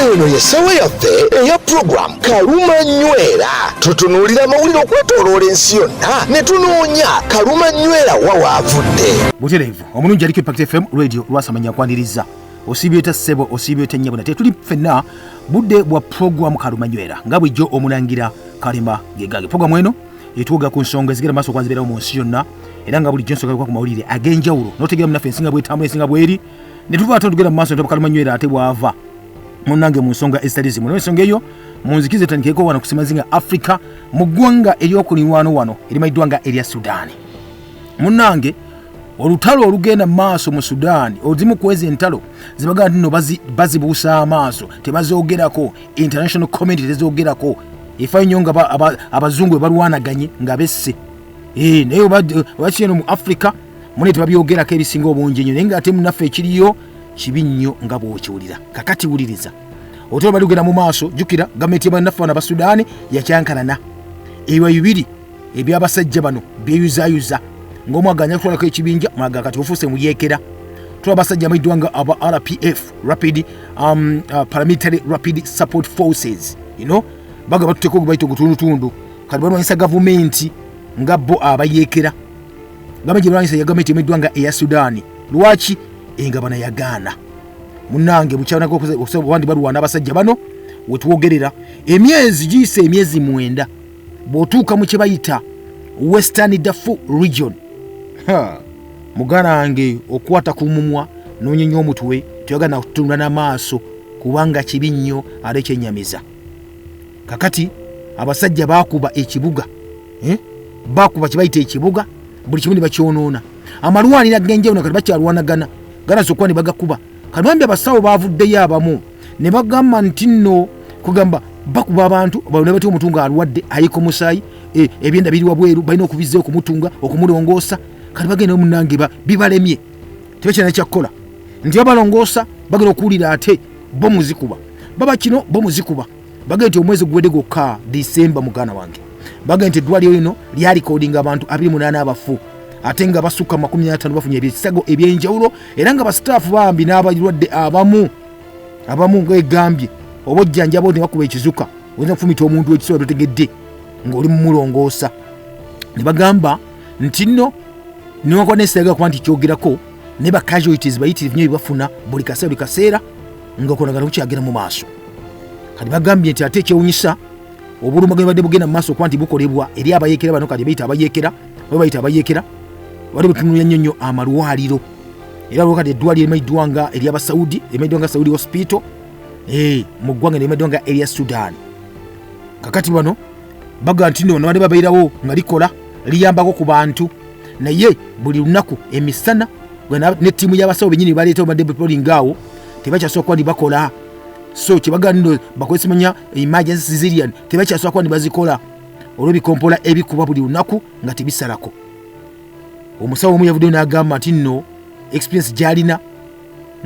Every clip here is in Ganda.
eno yesawa yaffe eya program Kaluma Nywera. Tutunuulira amawulire okwetooloola ensi yonna ne tunoonya Kaluma Nywera wawaavudde. Butereevu omulungi aliko Impact FM radio lwasamanya kwaniriza osibyeta ssebo osibyeta nnyabo nate tuli ffenna budde bwa program Kaluma Nywera nga bwijjo omulangira kalema gegage. Program eno etuuga ku nsonga ezigera maaso kwanziberawo mu nsi yonna era nga bulijjo nsonga ku mawulire ag'enjawulo n'otegeera munaffe ensinga bw'etambula ensinga bw'eri ne tuva ate tugenda mu maaso ne Kaluma Nywera ate bw'ava munange mu nsonga ezitali zimu. N'ensonga eyo munzikize tandikeeko wano ku Semazinga Africa mu ggwanga ery'okulirwano wano erimanyiddwa nga erya Sudan. Munange olutalo olugenda maaso mu Sudan ozimu kwezi entalo zibaga nno bazibuusa amaaso tebazoogerako, international community tezoogerako, efa nnyo nga abazungu balwanaganye nga besse naye bakino mu Africa mune tebabyogerako ebisinga obungi nnyo naye nga ate munaffe ekiriyo kibi nnyo nga bw'okiwulira. Kakati wuliriza otolo balugenda mu maaso jjukira gavumenti y'abannaffe bano Abasudaani yakyankalana ebyo bibiri ebyabasajja bano byeyuzaayuza ng'omwaganya kutwalako ekibinja mwaga kati ofuuse mu yeekera tulaba basajja amayiddwa nga aba RPF Paramilitary Rapid Support Forces baga batuteeko gubayita ogutundutundu kati balwanyisa gavumenti nga bo abayeekera gavumenti erwanyisa ya gavumenti emayiddwa nga eya Sudaani. Lwaki? Engabana yagaana. Munange bukyabanako obandi balwana abasajja bano wetwogerera emyezi giyise emyezi 9 bw'otuuka mu kye bayita Western Darfur region mugana wange okwata ku mumwa n'onyenya omutwe toyagala kutunula n'amaaso kubanga kibi nnyo ate kyennyamiza. Kakati abasajja baakuba ekibuga baakuba kye bayita ekibuga buli kimu ne bakyonoona. Amalwaliro ag'enjawulo kati bakyalwanagana ganaso okuba ne bagakuba. Kati bambi abasawo baavuddeyo abamu ne bagamba nti nno kugamba bakuba abantu balina bati omutunga alwadde ayiko musaayi ebyenda biri wabweru balina okubizza okumutunga okumulongoosa. Kati bagenda omunange bibalemye tebakina kyakkola nti babalongoosa bagenda okuwulira ate bo muzikuba baba kino bo muzikuba. Bagenda nti omwezi guwedde gwokka December mugana wange bagenda nti eddwaliro lino lyalikodinga abantu 28 abafu ate nga basukka 50 bafunye ebisago ebyenjawulo era nga basitaafu bambi n'abalwadde abamu ng'egambye obojjanjabo ne bakuba ekizuka oyinza kufumita omuntu ekisobola totegedde ng'oli mumulongoosa. Ne bagamba nti nno niwakwa nesaga kuba nti kyogerako ne ba casualties bayitirivu nnyo bafuna buli kaseera nga konagana kukyagenda mu maaso. Kati bagambye nti ate ekyewunyisa obulumagano badde bugenda mu maaso kuba nti bukolebwa eri abayeekera bano kati bayita abayeekera wali butunulya nnyo amalwaliro era lwakati eddwaliro emayiddwa nga ery'Abasaudi emayiddwa nga Saudi Hospital mu ggwanga emayiddwa nga erya Sudan. Kakati bano baga nti nno nabadde babeerawo nga likola liyambako ku bantu naye buli lunaku emisana ne ttiimu y'abasawo bennyini baleetawo badde bepolingawo tebakyasobola kuba ndi bakola. So kyebaga nno bakolesemanya emergency Syrian tebakyasobola kuba ndi bazikola olw'ebikompola ebikuba buli lunaku nga tebisalako. Omusawo omu yavuddeyo n'agamba nti nno experience gy'alina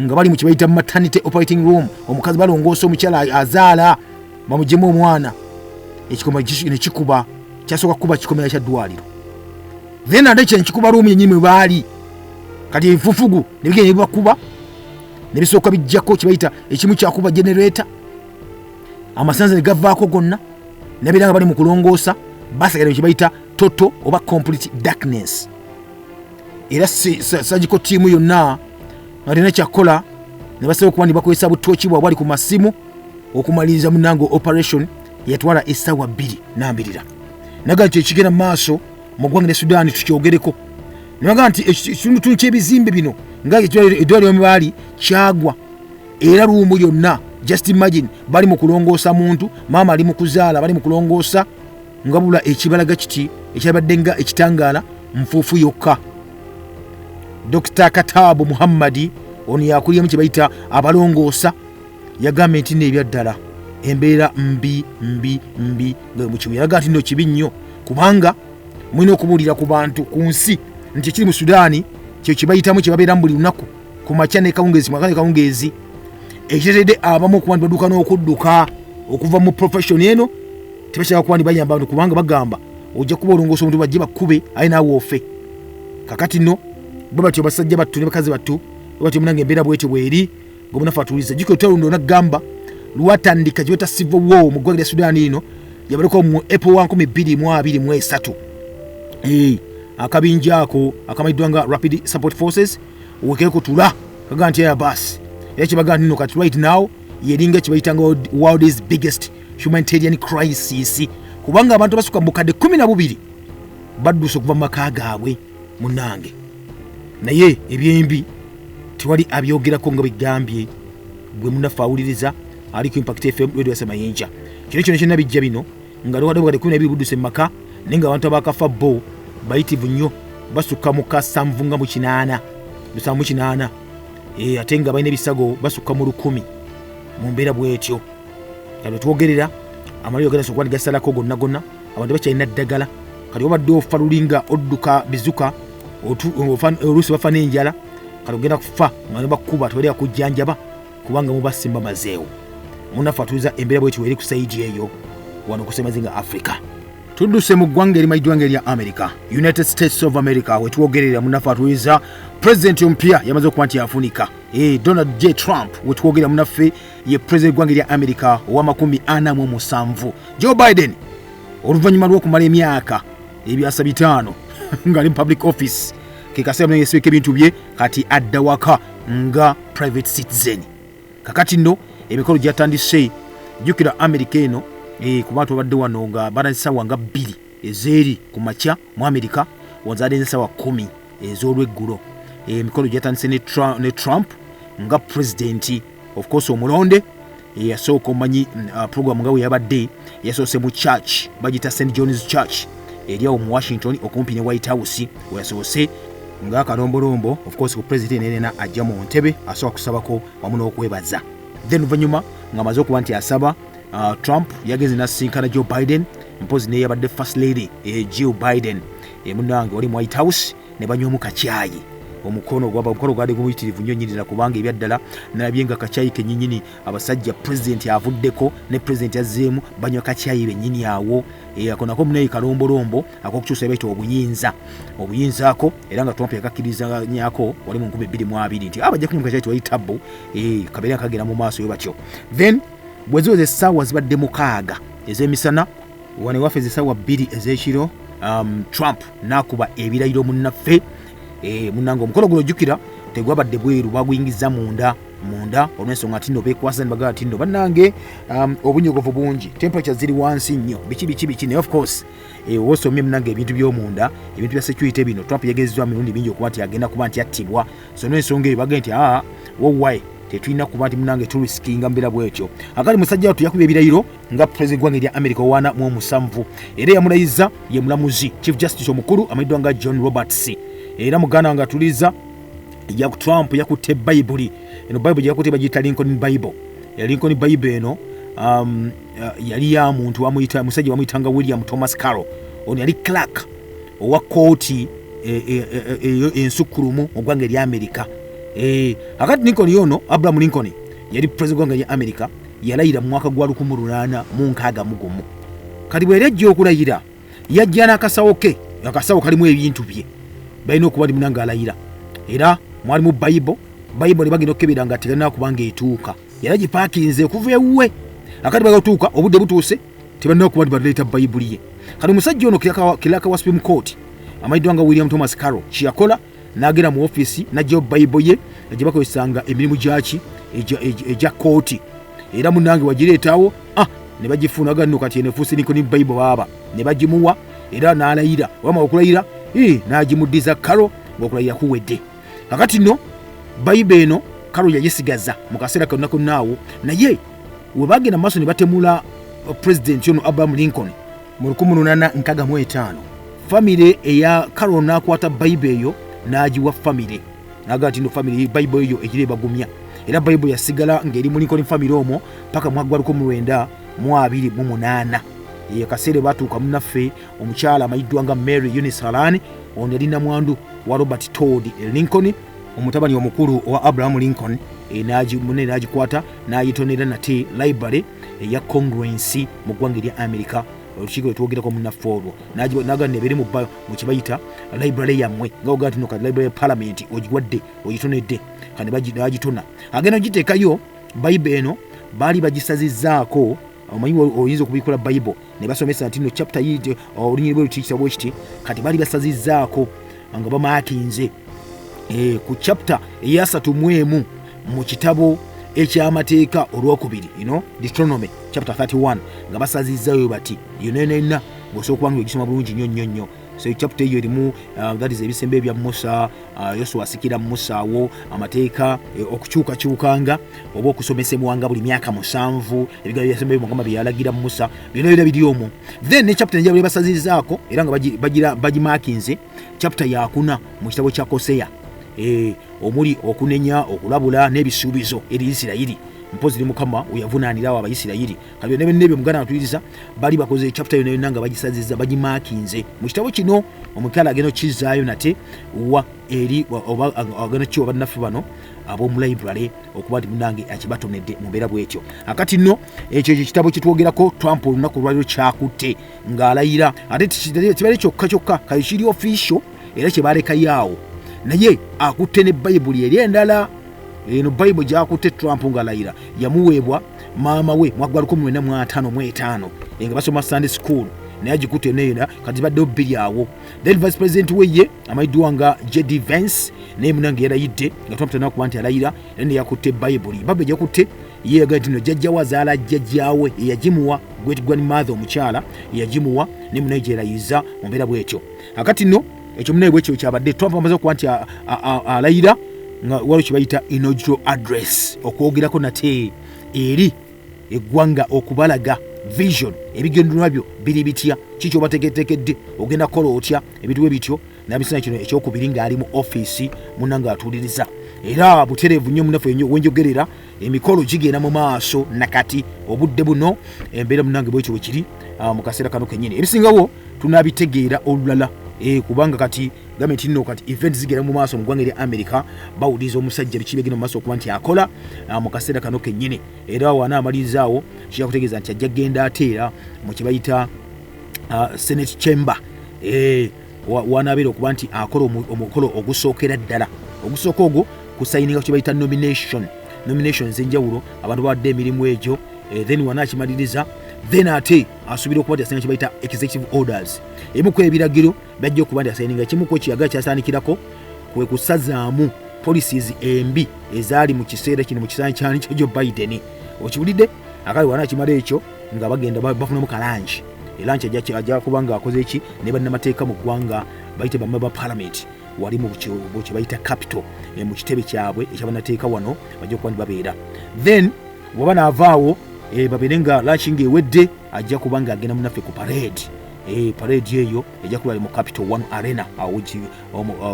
nga bali mu kye bayita maternity operating room omukazi balongoosa omukyala azaala bamugyemu omwana ekikoma ne kikuba kyasooka kuba kikomera kya ddwaliro then ate kyenkikuba room yennyini mwe baali kati enfufugu ne bigenda ne bibakuba ne bisooka bijjako kye bayita ekimu kyakuba generator amasanza ne gavaako gonna ne beera nga bali mu kulongoosa basagala kye bayita total oba complete darkness. Era surgical team yonna alina kyakola ne basobola okuba bakozesa butooki bwabwe bali ku masimu okumaliriza munango operation yatwala essaawa 2:2 naga kye kigenda maaso mu ggwanga ne Sudan tukyogereko naga nti ekitundu ky'ebizimbe bino nga eddwaliro mwe baali kyagwa era luumu yonna just imagine bali mu kulongoosa muntu maama ali mu kuzaala bali mu kulongoosa nga bula ekibalaga kiti ekyabadde nga ekitangaala nfuufu yokka. Dr. Katabu Muhammadi ono yakuliramu kye bayita abalongoosa yagambye nti n'ebyaddala embeera mbi nga mu kibuga yalaga nti nno kibi nnyo kubanga mulina okubuulira ku bantu ku nsi nti ekiri mu Sudaani kye kibayitamu kye babeeramu buli lunaku ku makya ne kawungeezi ekiretedde abamu okuba nti badduka n'okudduka okuva mu profession eno tebakyala kuba nti bayamba abantu kubanga bagamba ojja kuba olongoosa omuntu bajje bakube aye naawe ofe. Kakati nno bo batyo basajja battu ne bakazi battu batyo munange embeera bwetyo bweri ng'omunafu atuliza jiko talundo nagamba lwatandika gyota civil war mu ggwanga lya Sudan ino yabaleko mu April 2023 akabinja ako akamayiddwa nga Rapid Support Forces wekere kutula kaga nti basi ekibaga nino kati right now yeringa kibayitanga world's biggest humanitarian crisis kubanga abantu basuka mukade 12 badduso kuva maka gaabwe munange naye ebyembi tiwali abyogerako nga bigambye bwe munafawuliriza ali ku Impact FM radio yasema yinja kino kyonna bijja bino nga lwado bwade 12 budduse maka nenga abantu abakafa bo bayitivu nnyo basuka muka samvunga mu 8 dusamu 8 atenga bayine bisago basuka mu 10 mu mbeera bwetyo kale twogerera amalyo gana sokwani gasalako gonna abantu bakyalina ddagala kali obadde ofalulinga odduka bizuka olusi bafana enjala kali ogenda kufa nga ne bakuba tewali akujjanjaba kubanga mubasimba mazeewo munafatuza embeera bwetyo eri ku saidi eyo wano kusemazinga Africa. Tudduse mu ggwanga erimayiddwanga erya America, United States of America, wetwogerera munafatuiza president ompya yamaze okuba nti afunika Donald J. Trump, wetwogerera munaffe ye president ggwanga erya America owa 47 Joe Biden oluvannyuma lw'okumala emyaka ebyasa 5 nga ali public office kekasema yesibeka ebintu bye kati adda waka nga private citizen. Kakati nno emikolo gyatandise jukira America eno ku bantu badde wano nga baransawa nga 2 ezeri ku makya mu America wazade nsawa 10 ez'olweggulo. Emikolo gyatandise ne Trump nga president of course omulonde yasooka omanyi program nga we yabadde yasoose mu church bagita St. John's Church eriawo mu Washington okumpi ne White House weyasoose nga kalombolombo of course ku president nenena ajja mu ntebe asooka kusabako wamu n'okwebaza. Then uvanyuma nga amaze okuba nti asaba Trump yageze nasinkana Joe Biden mpozi ne yabadde first lady Jill Biden munange wali mu White House ne banywa kacyayi omukono gwade gumuyitirivu nnyo nyirira kubanga ebyaddala nabyenga kacyayi kenyinyini abasajja president avuddeko ne president azzeemu banywa kacyayi bennyini awo akonako munayi kalombolombo akokukyusa ebayita obuyinza ako era nga Trump yakakkiriza nyako wali mu 2022 nti abajja kunywa kacyayi tewali tabbo kabeera akagera mu maaso yo batyo. Then bweziweze essaawa zibadde 6 ez'emisana wane waffe ez'essaawa 2 ez'ekiro Trump nakuba ebirayiro munnaffe munango omukolo guno jukira tegwabadde bweru baguyingiza munda olw'ensonga ati nno beekwasa ne bagala ati nno bannange obunyogovu bungi temperature ziri wansi nnyo biki naye of course wosomye munange ebintu by'omunda ebintu bya security bino Trump yagezezwa mirundi mingi okuba nti agenda kuba nti attibwa so n'ensonga eyo bagenda nti wowaye tetulina kuba nti munange turiskinga mbeera bwetyo. Akali musajja watu yakuba ebirayiro nga president gwanga erya America owana mu 7 era yamulayiza ye mulamuzi Chief Justice omukulu amayiddwa nga John Roberts era muganda nga tuliza ya Trump yakutte Bible eno Bible yakutte bagita Lincoln Bible Lincoln Bible eno yali ya muntu amuyita musajja wamuyitanga William Thomas Carroll ono yali clerk owa kooti ensukulumu ogwanga erya America. Akati Lincoln yono Abraham Lincoln yali president gwanga erya America yalayira mu mwaka gwa 1861 kati bwe yajja okulayira yajja n'akasawo ke akasawo kalimu ebintu bye balina okuba ndi munanga alayira era mwalimu Bible ne bagenda okukebera nga tegalina kubanga etuuka era gipaakinze okuva ewuwe akati bagatuuka obudde butuuse tebalina okuba ndi baleeta Bible ye. Kati omusajja ono kiraka wa Supreme Court amayiddwa nga William Thomas Carroll kiyakola n'agenda mu office n'ajja Bible ye gye bakozesanga emirimu gyaki ejja kooti era munange wagireetawo ne bagifunaga nno kati enefuuse Lincoln Bible baba ne bagimuwa era n'alayira wama okulayira n'agimuddiza Carroll ng'okulayira kuwedde. Kakati nno Bible eno Carroll yagisigaza mu kaseera konna naawo naye we bagenda maaso ne batemula president ono Abraham Lincoln mu 1865 family eya Carroll n'akwata Bible eyo n'agiwa family n'agaa nti nno family Bible eyo egire bagumya era Bible yasigala ng'eri mu Lincoln family omwo paka mwaka gwa 1928 kaseera batuuka munaffe omukyala amayiddwa nga Mary Eunice Harlan ono yali namwandu wa Robert Todd Lincoln omutabani omukulu wa Abraham Lincoln n'agikwata n'agitonera nate library eya Congress mu ggwanga erya America olukiiko lwetwogerako munaffe olwo n'agana ebiri mu kibayita library yammwe nga ogaa nti no kati library parliament ogiwadde ogitonedde kandi bagitona agenda ogiteekayo Bible eno baali bagisazizzaako omanyi oyinza okubikola Bible ne basomesa nti no chapter yite olunyiri bwe lutikisa bwe kiti kati baali basazizzaako nga bamaakinze ku chapter eya 31 mu kitabo ekyamateeka olwokubiri Deuteronomy chapter 31 nga basazizzayo bati yonenena ng'osobola kubanga ogisoma bulungi nnyo. So chapter hiyo erimu that is ebisembe bya Musa Yosua asikira Musa awo amateeka okukyukakyukanga oba okusomesebwanga buli myaka 7 ebigambo byasembe Mukama byalagira Musa byonna biri omwo. Then ne chapter njabule basazizaako era nga bagimakinze chapter ya 4 mu kitabo kya Koseya omuli okunenya okulabula n'ebisuubizo eri Isirayiri mpozi Mukama uyavunaanirawo Abayisirayiri kali nebyo mugana atuyiriza bali bakoze chapter yonna nga bagisazizza bagimakinze mu kitabo kino omukala ageno kizaayo nate wa eri oba ageno kyo bannaffe bano ab'omu library okuba nti munange akibatonedde mu mbeera bwetyo. Akati nno ekyo kitabo kitwogerako Trump olunaku lwaliro kyakutte ng'alayira ate kibale kyokka kayo kiri official era kye balekayo naye akutte ne Bayibuli eri endala. Eno Bible gyakutte Trump ng'alayira yamuweebwa maama we mwaka 1955 nga basoma Sunday school naye agikutte neera kati baddeho bbiri awo. Then vice president we ye amayiddwa nga J.D. Vance naye munange yalayidde nga Trump tanaba kuba nti alayira era ne yakutte Bible. Bible gyakutte ye yagaa nti no jjajjawe azaala jjajjaawe eyagimuwa great grandmother omukyala eyagimuwa ne munaye gyerayiza mu mbeera bwetyo. Akati nno ekyo munaye bwekyo kyabadde Trump amaze okuba nti alayira nga waliwo kibayita inaugural address okwogerako nate eri eggwanga okubalaga vision ebigendererwa byo biri bitya kiki obategetekedde ogenda kukola otya ebituwe bityo nabisana kino ekyokubiri ng'ali mu office munanga atuuliriza era butereevu nnyo munaffe wenjogerera emikolo gigenda mu maaso nakati obudde buno embeera munange bwekyo bwe kiri mu kaseera kano kennyini ebisingawo tunabitegeera olulala kubanga kati gavumenti nno kati event zigera mu maaso mu ggwanga erya America bawuliriza omusajja biki bigenda mu maaso okuba nti akola mu kaseera kano kennyini era wanaamaliriza kijja kutegeeza nti ajja genda ateera mu kibayita Senate chamber wanaabeera okuba nti akola omukolo ogusookera ddala ogusooka ogwo kusayininga kibayita nominations enjawulo abantu bawadde emirimu egyo then wanaakimaliriza then ate asuubira okuba nti asayininga kibayita executive orders emu ku ebiragiro bajja okuba nti asayininga kimu ku ekiyaga kyasaanikirako kwe kusazaamu policies embi ezaali mu kiseera kino mu kisaanyi kyani kyo Joe Biden okiwulidde akali wanaakimala ekyo nga bagenda bafunamu kalangi elanchi ajja kuba nga akoze eki ne bannamateeka mu ggwanga bayite bamme ba parliament wali mu kye bayita capital mu kitebe kyabwe ekyabanateeka wano bajja okuba nti babeera then bw'aba naavaawo babeere nga launching ewedde ajja kuba nga agenda munaffe ku parade parade eyo ejja kuba mu Capital One Arena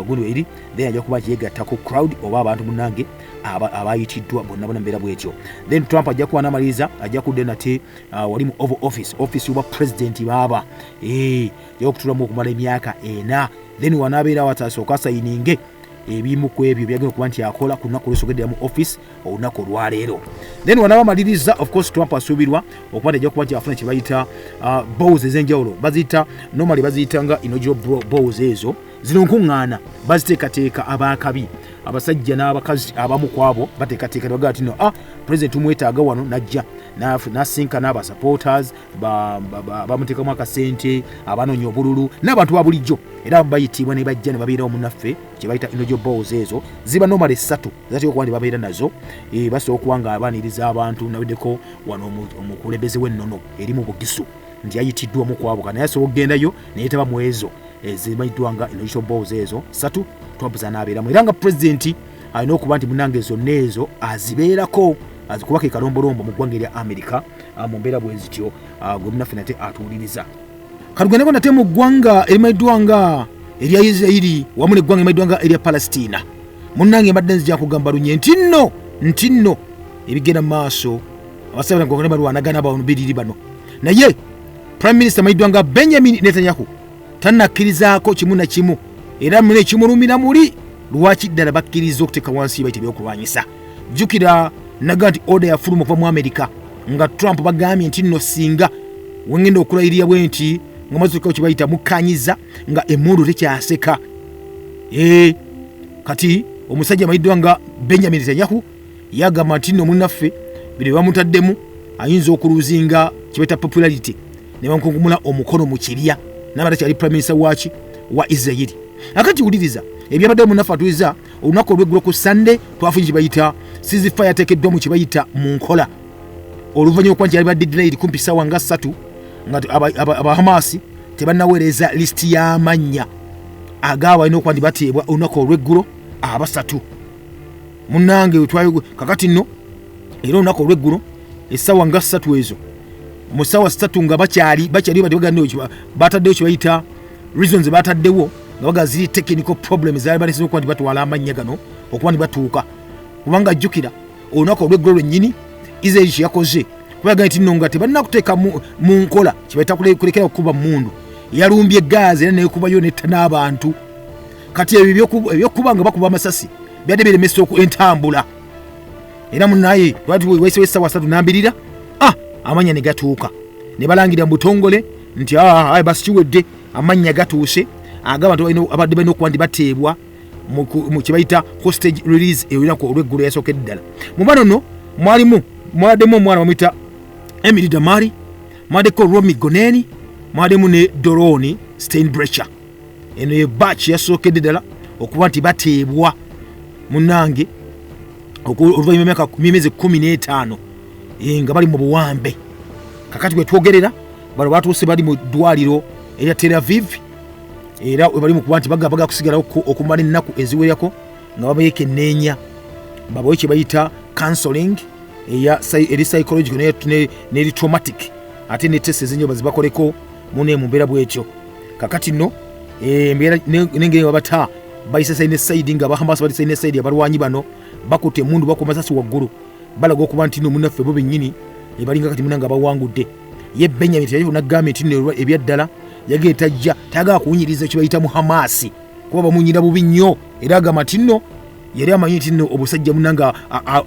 guno eri then ajja kuba yegatta ku crowd oba abantu munange abayitiddwa bonna mbeera bwetyo. Then Trump ajja kuba namaliriza ajja kudde nate wali mu Oval Office oba president baaba ajja okutulamu okumala emyaka 4 then wanaabeera watasooka sayininge ebimu ku ebyo byagenda okuba nti akola ku lunaku lwesogeddera mu office olunaku olwaleero. Then wanaabamaliriza of course Trump asuubirwa okuba nti ajja kuba nti afuna kye bayita balls ez'enjawulo baziyita normally baziyita nga inaugural balls ezo zino nkuŋŋaana baziteekateeka abaakabi abasajja n'abakazi abamu ku abo bateekateeka bagaa ti no president umwetaaga wano najja nasinka n'aba supporters bamuteekamu akasente abanoonya obululu n'abantu ba bulijjo era bayitibwa ne bajja ne babeerawo munaffe kye bayita inaugural balls ezo ziba normally 3 zatyo okuba nti babeera nazo basobola okuba nga abaaniriza abantu naweddeko wano omukulembeze w'ennono eri mu Bugisu nti ayitiddwamu ku abo kana yasobola okugendayo naye teba mu ezo zimayiddwa nga inaugural balls ezo 3 Trump zanaabeeramu era nga pulezidenti alina okuba nti munange zonna ezo azibeerako azikubaka ekalombolombo mu ggwanga erya America mu mbeera bwe zityo gwe munaffe nate atuwuliriza kalugandeko nate mu ggwanga erimayiddwa nga erya Isirayiri wamu n'eggwanga erimayiddwa nga erya Palestina munange mbadde nzija kugamba lunye nti nno ebigenda mu maaso abasabira ngo balwanagana babiriri bano naye Prime Minister mayiddwa nga Benjamin Netanyahu tannakkirizaako kimu na kimu era mune kimulumira muli lwaki ddala bakkiriza okuteeka wansi bayite ebyokulwanyisa. Jjukira naga nti order yafuluma okuva mu America nga Trump bagambye nti nno singa wengenda okulayirira bwe nti nga mazuka kibayita mukanyiza nga emmundu tekyaseka kati omusajja mayiddwa nga Benjamin Netanyahu yagamba nti nno munaffe bino bamutaddemu ayinza okuluzinga kibeta popularity ne bamukungumula omukono mu kirya n'abadde kyali prime minister wa Israel. Akati uliriza ebyabadde munafu atuiza olunaku olw'eggulo ku Sunday twafunye kibayita ceasefire yateekeddwa mu kibayita mu nkola oluvannyuma okuba nti yali badde delayed kumpi ssaawa nga 3 nga aba Hamas tebannaweereza lisiti y'amannya agaba alina okuba nti bateebwa olunaku olw'eggulo abasatu. Munnange kakati nno era olunaku olw'eggulo essaawa nga 3 ezo mu ssaawa 3 nga bakyali bataddewo kibayita reasons bataddewo nga bagaziri technical problems zaali baleseza okuba nti batwala amannya gano okuba nti batuuka kubanga jjukira olunaku olw'eggulo lwennyini Israel kyeyakoze kubaga nti nno nga tebalina kuteeka mu nkola kibayita kulekera okukuba mundu yalumbye gaazi era nekubayo netta n'abantu kati ebyokuba nga bakuba amasasi byadde biremesa entambula era munaye waisewo essaawa 3 n'ambirira amannya ne gatuuka ne balangira mu butongole nti basi kiwedde amannya gatuuse ag'abantu abadde balina okuba nti bateebwa mu kibayita hostage release olunaku olw'eggulo yasookedde ddala. Mu bano nno mwaddemu omwana bamuyita Emily Damari, mwaddeko Romy Goneni, mwaddemu ne Doroni Steinbrecher. Eno ye batch yasookedde ddala okuba nti bateebwa munnange oluvannyuma emyezi 15 nga bali mu buwambe. Kakati bwe twogerera bano batuuse bali mu ddwaliro erya Tel Aviv era bali mu kuba nti baga kusigalawo okumala ennaku eziwerako nga babeekenneenya babawe kye bayita counseling eri psychological n'eri traumatic ate ne test ezinyo bazibakoleko mune mu mbeera bwetyo. Kakati nno embeera n'engeri babata bayisa sayine side nga Hamas bali sayine side abalwanyi bano bakutte emundu bakuma masasi waggulu balaga okuba nti nno munnaffe bo bennyini ebalinga kati munanga bawangudde. Ye Benjamin tyayo n'agambye nti nno ebyaddala yagenda tajja tagala kuwunyiriza kye bayita mu Hamas kuba bamunyira bubi nnyo era agamba nti nno yali amanyi nti nno obusajja munanga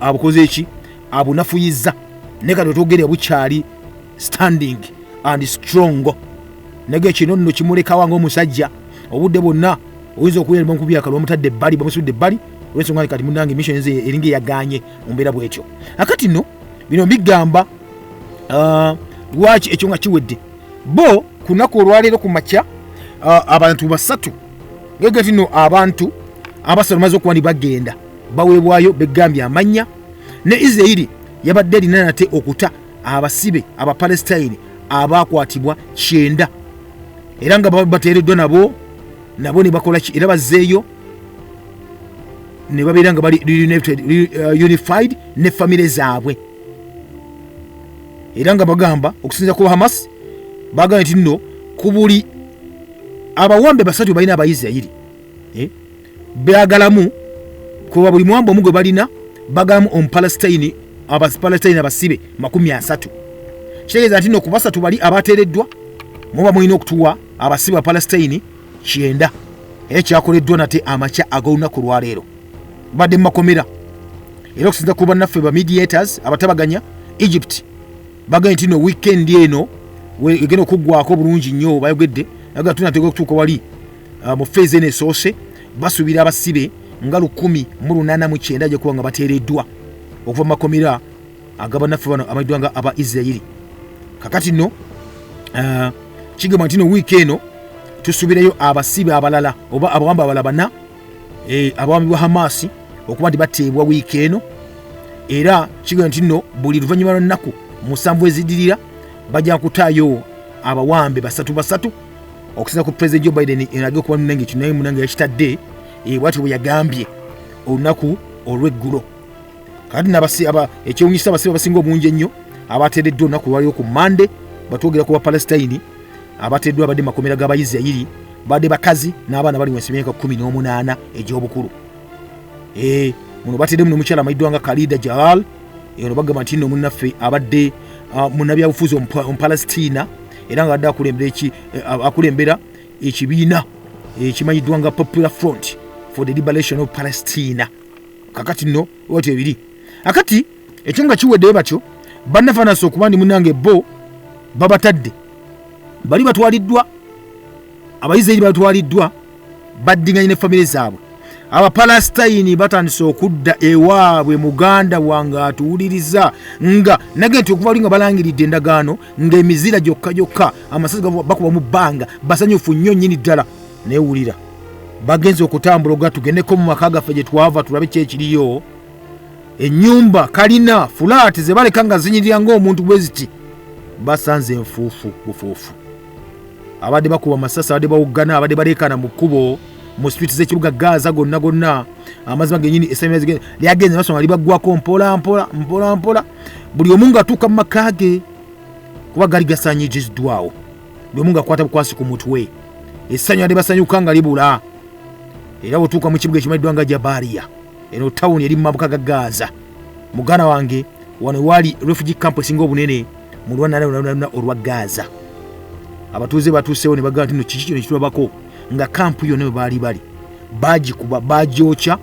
abukoze eki abunafuyiza ne kati otwogere bukyali standing and strong nege kino nno kimulekawa ng'omusajja obudde bwonna oyinza okuyereba mu kubyaka lwamutadde ebbali bamusudde ebbali olw'ensonga kati munange mission ze eringa eyaganye mu mbeera bwetyo. Akati nno bino bigamba lwaki ekyo nga kiwedde bo ku lunaku olwaleero ku makya abantu basatu ngegati nno abantu abasatu bamaze okuba nti bagenda baweebwayo begambye amannya ne Israeli yabadde erina nate okuta abasibe Abapalestine abakwatibwa 9 era nga bateereddwa nabo ne bakola ki era bazzeeyo ne babeera nga bali unified ne family zaabwe era nga bagamba okusinza ku Hamas bagamba nti nno ku buli abawambe basatu balina Abayisirayiri beagalamu kuba buli muwambe omu gwe balina bagamu Omupalestine Abapalestine abasibe 30. Kitegeeza nti nno ku basatu bali abateereddwa muba mulina okutuwa abasibe Abapalestine 9 era kyakoleddwa nate amakya ag'olunaku lwaleero badde mu makomera era okusinza ku bannaffe ba mediators abatabaganya Egypt bagambye nti nno weekend eno egenda okuggwako bulungi nnyo bayogedde aga tunateeka okutuuka wali mu phase eno esoose basuubira abasibe nga 189 gye kuba nga bateereddwa okuva mu makomera agabannaffe bano amayiddwa nga aba Isirayiri. Kakati nno kigamba nti nno wiiki eno tusuubirayo abasibe abalala oba abawambe abalala bana abawambi bwa Hamas okuba nti bateebwa wiiki eno era kigamba nti nno buli luvannyuma lw'ennaku 7 eziddirira bajja kutaayo abawambe basatu okusinza ku President Joe Biden erage okuba munange kinaye munange yakitadde bwati bwe yagambye olunaku olw'eggulo. Kati ekyewunyisa abasibe abasinga obungi ennyo abateereddwa olunaku lwaliwo ku Mande batwogera ku Bapalestine abateereddwa abadde makomera g'Abayisirayiri badde bakazi n'abaana bali wansi y'emyaka 18 egy'obukulu. Muno bateeddemu n'omukyala amayiddwa nga Alayidde Jalal eno bagamba nti nno munnaffe abadde munnabyabufuzi Omupalestina era nga adde akulembera ekibiina ekimanyiddwa nga Popular Front for the Liberation of Palestine. Kakati nno wati ebiri akati ekyo nga kiweddeyo batyo bannafanasa okuba ndi munange bo babatadde bali batwaliddwa Abayisirayiri batwaliddwa baddinganye ne famire zaabwe Abapalestine batandise okudda ewaabwe muganda wange atuwuliriza nga nage nti okuva nga balangiridde endagaano ng'emizira gyokka amasasi bakuba mu bbanga basanyufu nnyo nnyini ddala neewulira bagenze okutambula oga tugendeko mu maka gaffe gye twava tulabe kyekiriyo ennyumba kalina fulaati ze baleka nga zinyirira ng'omuntu bwe ziti basanze enfuufu bufuufu abadde bakuba amasasi abadde bawuggana abadde baleekaana mu kkubo mu street z'ekibuga Gaza gonna amazima gennyini SMS lyagenze basoma libaggwako mpola buli omu ng'atuuka mu maka ge kuba gali gasaanyiziddwawo buli omu ng'akwata bukwasi ku mutwe essanyu adde basanyuka nga libula era bw'otuuka mu kibuga ekimanyiddwa nga Jabaliya eno tawuni eri mu mabuka ga Gaza muganda wange wano wali refugee camp esinga obunene mu lwanana olwa Gaza abatuuze batuuseewo ne bagamba nti kiki kino kitulabako nga kampu yonna we baali bali bagikuba bagyokya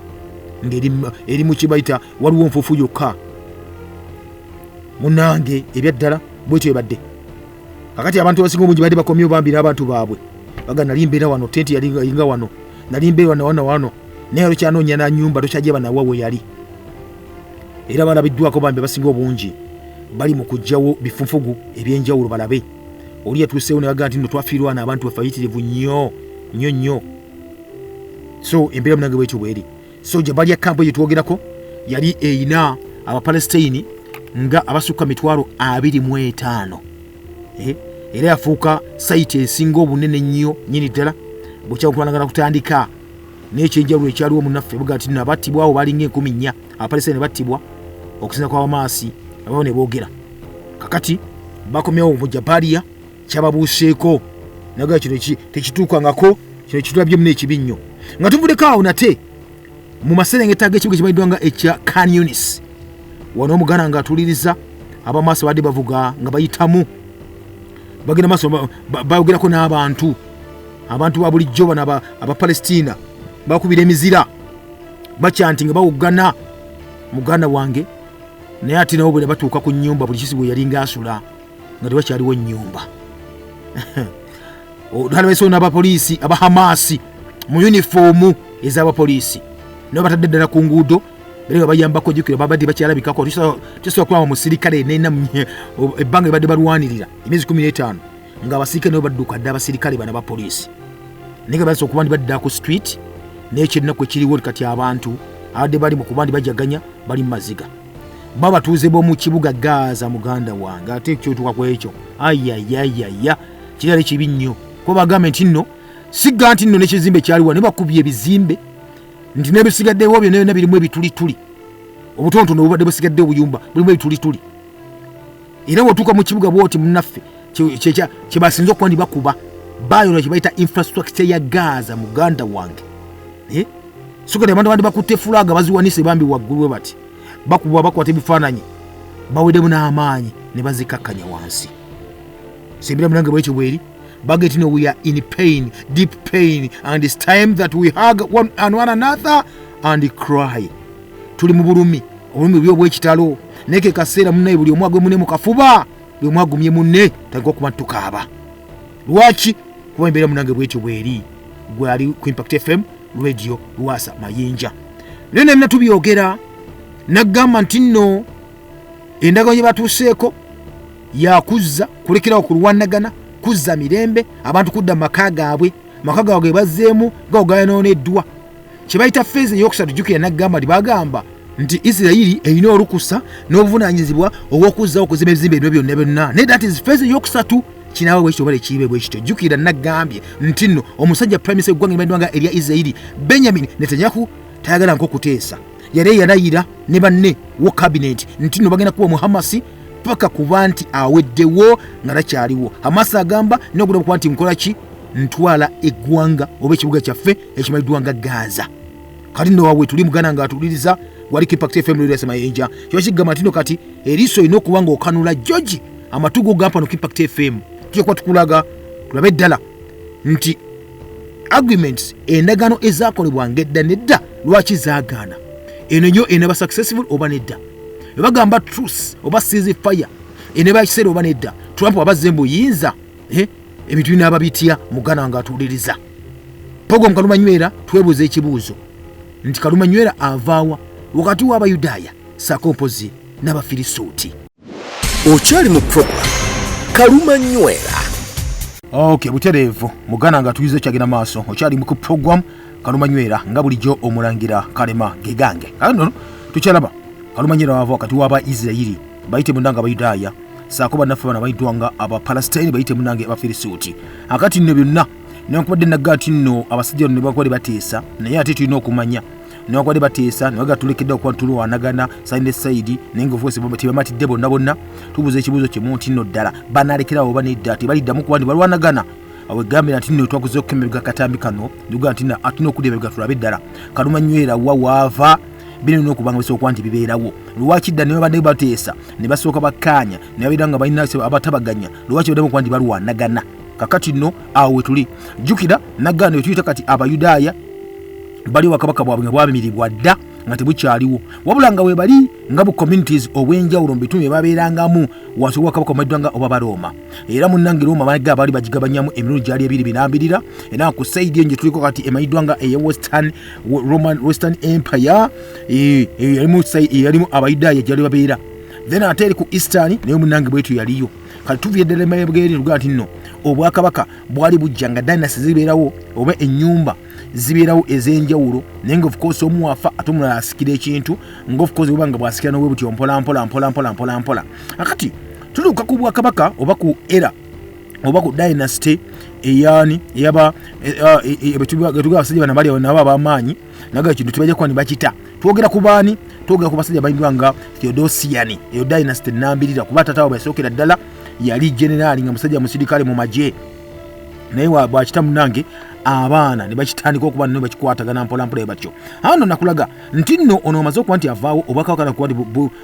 ng'eri mu kibayita waliwo nfuufu yokka munange ebyaddala bwetyo ebadde kakati abantu abasinga obungi badde bakomyewo bambira abantu baabwe baga nali mbeera wano tenti yalinga wano nali mbeera wano naye olukyanoonya na nnyumba tokyajeba nawa we yali era balabiddwako bambi abasinga obungi bali mu kuggyawo bifunfugu ebyenjawulo balabe oli yatuuseewo ne bagaa nti nno twafiirwana abantu bafayitirivu nnyo so embeera munange bwetyo bweri so Jabaliya kampu gye twogerako yali eyina Abapalestine nga abasukka 25,000 era yafuuka sayiti esinga obunene nnyo nnyini ddala bwekyakulwanagana kutandika n'ekyenjawulo ekyaliwo munnaffe buga nti nno abattibwawo balinga 10,000 Abapalestine battibwa okusinza kwa Hamas abawo ne boogera kakati bakomyawo mu Jabaliya kyababuuseeko naga kino tekituukangako kino kitulabye muna ekibi nnyo nga tuvudeko awo nate mu maserengeta g'ekibuga kimanyiddwa nga ekya Khan Yunis wano omuganda nga atuuliriza abamaaso badde bavuga nga bayitamu bagenda maaso bayogerako n'abantu ba bulijjo bano Abapalestina bakubira emizira bakyanti nga bawuggana muganda wange naye ate nabo bwe batuuka ku nnyumba buli kisi bwe yali ng'asula nga tewakyaliwo nnyumba olwaleeso n'abapoliisi aba Hamas mu yunifoomu ez'abapoliisi nabo batadde ddala ku nguudo bere nga bayambako jjukira babadde bakyalabikako tusobola kulaba musirikale nena ebbanga ebadde balwanirira emyezi 15 nga abasirikale nabo badduka dda abasirikale bana bapoliisi naye nga basobola okuba badda ku street n'ekyennaku ekiriwo kati abantu abadde bali mu kuba bajaganya bali mu maziga babatuuze b'omu kibuga Gaza muganda wange ate ekyotuuka ku ekyo ayayayaya kirali kibi nnyo kuba bagambe nti nno sigga nti nno n'ekizimbe kyaliwa ne bakubye ebizimbe nti n'ebisigaddewo byonna birimu ebitulituli obutontono obubadde busigadde obuyumba bulimu ebitulituli era bw'otuuka mu kibuga bwoti munnaffe kye basinze okuba ndi bakuba bayola kye bayita infrastructure ya Gaza muganda wange sokati abantu bandi bakutte fulaga baziwanise bambi waggulu we bati bakuba bakwata ebifaananyi baweddemu n'amaanyi ne bazikakkanya wansi sembera munange bwekyo bweri bageti no we are in pain, deep pain, and it's time that we hug one another and cry. Tuli mu bulumi byo bwekitalo neke kaseera munne buli omwagwe munne mu kafuba buli omwagumye munne tagwa ku matukaaba lwaki kuba embeera munange bwekyo bweri gwe ali ku Impact FM radio Lwasa Mayinja nene mna tubyogera nagamba nti nno endagaano gye batuuseeko yakuzza kulekerawo kulwanagana kuzza mirembe abantu kudda maka gaabwe bazzeemu gayonooneddwa kye bayita feezi eyokusatu jjukira nagamba bagamba nti Isirayiri erina olukusa n'obuvunaanyizibwa obw'okuzzawo okuzima ebizimbe ebyo byonna naye that is feezi eyokusatu kinaawe bwekityo bale kiibe bwekityo jjukira nagambye nti nno omusajja prime minister eggwanga limanyiddwa nga erya Isirayiri Benjamin Netanyahu tayagala nkokuteesa yali yalayira ne banne wo cabinet nti nno bagenda kuba mu Hamas paka kuba nti aweddewo nga takyaliwo Hamas agamba n'okudda kuba nti nkola ki ntwala eggwanga oba ekibuga kyaffe ekimanyiddwa nga Gaza kati nno wawe tuli mugana nga atuliriza wali Impact FM Lwasa Mayinja kyo kigamba nti nno kati eriiso olina okuba nga okanula George amatugo gampa no Impact FM tujja kuba tukulaga tulabe ddala nti arguments endagaano ezaakolebwa ng'edda nedda lwaki zaagaana eno nyo eneba successful oba nedda bagamba truth oba ceasefire eneba kiseera oba nedda Trump abazze mbuyinza ebintu bino ababitya mugana nga atuliriza pogo mukaluma nywera twebuuza ekibuuzo nti Kaluma Nywera avaawa wakati w'Abayudaaya ssaako mpozi n'Abafirisuuti. Okyali mu program Kaluma Nywera. Okay, butereevu mugana nga tuyize kyagenda maaso. Okyali mu program Kaluma Nywera nga bulijjo omulangira Kalema Gegange. Kano tukyalaba Kaluma Nywera wava wakati w'Abaisirayiri bayite munanga Abayudaaya ssaako bannaffe bana bayiddwanga Abapalestine bayite munange Abafirisuuti. Akati nno byonna newankubadde nagati nno abasajja ne bakwali bateesa naye ate tulina okumanya newankubadde bateesa ne bagatulekedde okuba tulwanagana sayine sayidi naye nga ofoosi tebamatidde bonna tubuuza ekibuuzo kimu nti nno ddala banaalekerawo oba nedda tebaliddamu kuba nti balwanagana awegambira nti nno twakoze okukemererwa katambi kano nduga nti atina okuleberwa tulabe ddala Kaluma Nywera wa waava birina okubanga bisooka nti bibeerawo lwaki dda ne babadde bateesa ne basooka bakkaanya ne babeera nga balina abatabaganya lwaki baddamu okuba nti balwanagana. Kakati nno awo tuli jukira nagano tuyita kati Abayudaaya bali wakabaka bwabwe nga bwamirirwa dda nga tebukyaliwo wabula nga we bali nga bu communities obwenjawulo mu bitundu babeerangamu wansi wakabaka omaddwanga oba Baroma era munnange Roma baga bali bagigabanyamu emirundi gyali ebiri binambirira era ku side enje tuliko kati emayiddwanga eya Western Empire yalimu Abayudaaya gyali babeera then ate ku Eastern naye munnange bwetu yaliyo kati tuviyeddele mebweri luga nti nno obwakabaka bwali bujjanga dynasty zibeerawo oba ennyumba zibeerawo ez'enjawulo naye nga of course omu wafa ate omulala asikira ekintu nga of course bwebanga bwasikira n'obwe butyo mpola. Akati tuluuka ku bwakabaka oba ku era oba ku dynasty eyani eyaba betuga abasajja bana bali nabo ab'amaanyi naga ekintu tebajja kuba ne bakita twogera ku baani twogera ku basajja bayindwanga Theodosian eyo dynasty nnambirira kuba taatawo basookera ddala yali generali nga musajja musirikale mu magye naye bwakita munange abaana ne bakitandika okuba ne bakikwatagana mpola batyo. Ano nakulaga nti nno ono amaze okuba nti avaawo obwakabaka kuba nti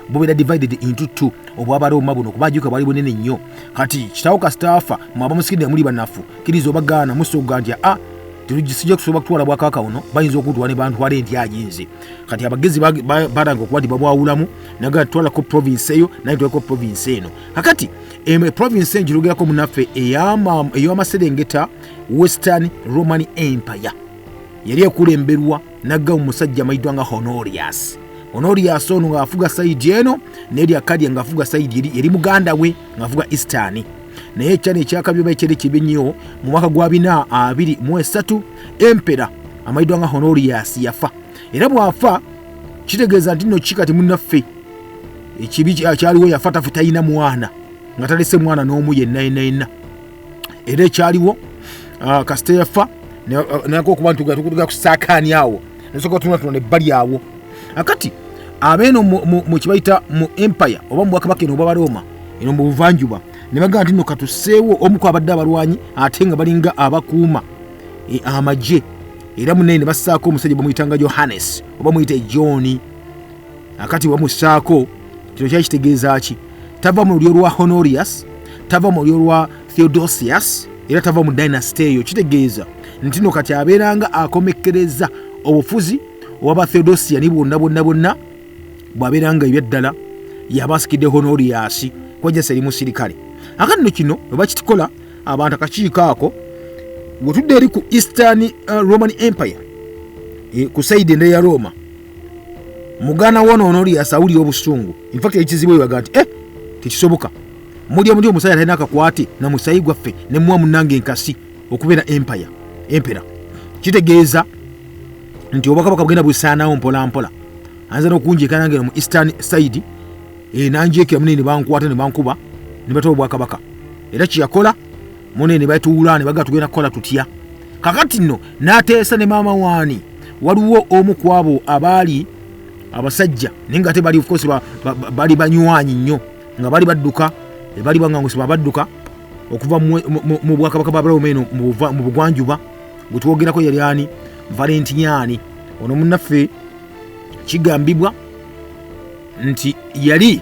bubeera divided into two obw'Abaroma buno kubajuka bwali bunene nnyo kati kitawo kasitaafa mwaba musikidde muli banafu kiriza obagaana musoga nti sijja kusobola kutwala bwakabaka buno bayinza okutwala ne bantwala enti ayinze kati abagezi balanga okuba nti babwawulamu naga twalako province eyo naye twalako province eno kakati province enji lugerako munaffe ey'amaserengeta Western Roman Empire yali ekulemberwa nagga omusajja amayiddwanga Honorius ono ng'afuga sayidi eno n'eri Akadia ng'afuga sayidi eri muganda we ng'afuga Eastern naye ekyana ekyakabyo baekyere kibi nnyo mu mwaka gwa 423 Empera amayiddwanga Honorius yafa era bw'afa kitegeeza nti nno kikati munnaffe ekibi kyaliwo yafa tafe talina mwana nga talese mwana n'omu yenna era ekyaliwo kasita yafa nako okuba nti tukutuga kusaakaani awo nesooka tunatuna ne bbali awo akati abeeno mu kibayita mu empire oba mu bwakabaka eno obw'Abaroma eno mu buvanjuba ne bagamba nti nno katuseewo omu ku abadde abalwanyi ate nga balinga abakuuma amagye era munene ne bassaako omusajja bamuyitanga Johannes oba muyite John akati bamussaako kino kyali kitegeeza ki tava mu lulyo lwa Honorius tava mu lulyo lwa Theodosius era tava mu dynasty eyo kitegeeza nti nno kati abeeranga akomekkereza obufuzi obwa Theodosian bonna bw'abeeranga ebyaddala yabasikidde Honorius kwajja seri musirikale akati nno kino bwe bakitukola abantu akakiiko ako bwetudde eri ku Eastern Roman Empire ku saidi ende ya Roma mugana wono Honorius awulira obusungu infact ekizibwe baga nti tekisoboka muli omusajja talina akakwate na musayi gwaffe ne muwa munnange enkasi okubeera empera kitegeeza nti obwakabaka bugenda busaanawo mpola anza n'okunjeka nange mu Eastern side nanjekera munene ne bankwata ne bankuba ne batoba obwakabaka era kiyakola munene ne batuula ne baga tugenda kukola tutya kakati nno n'ateesa ne maama waani waliwo omu ku abo abaali abasajja naye nga te bali of course bali banywanyi nnyo nga bali badduka bali bangangusibwa badduka okuva mu bwakabaka bwa Roma eno mu bugwanjuba bwe twogerako yali ani Valentiniani ono munnaffe kigambibwa nti yali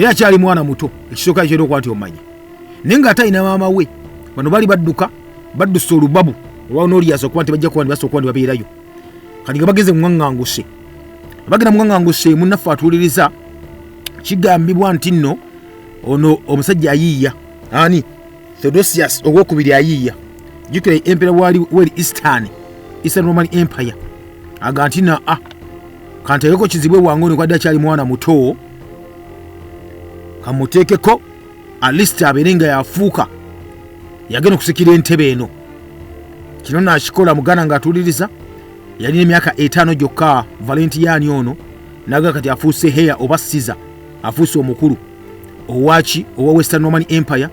akyali mwana muto ekisooka kyero okwati omanya naye nga atalina maama we bano bali baddusa olubabu olwa Honorius okuba nti bajja kuba nti basooka nti babeerayo kati nga bageze muŋŋanguse bagenda muŋŋanguse munnaffe atuuliriza kigambibwa nti nno ono omusajja ayiiya ani Theodosius ogwokubiri ayiiya jukira empera wali Eastern Roman Empire aga nti naa kanteekeko kizibwe wange ono kwadde akyali mwana muto kamuteekeko at least abeere nga yafuuka yagenda okusikira entebe eno. Kino nakikola muganda ng'atuuliriza yalina emyaka 5 gyokka. Valentiyani ono naga kati afuuse heya oba siza, afuuse omukulu owaki owa Western Roman Empire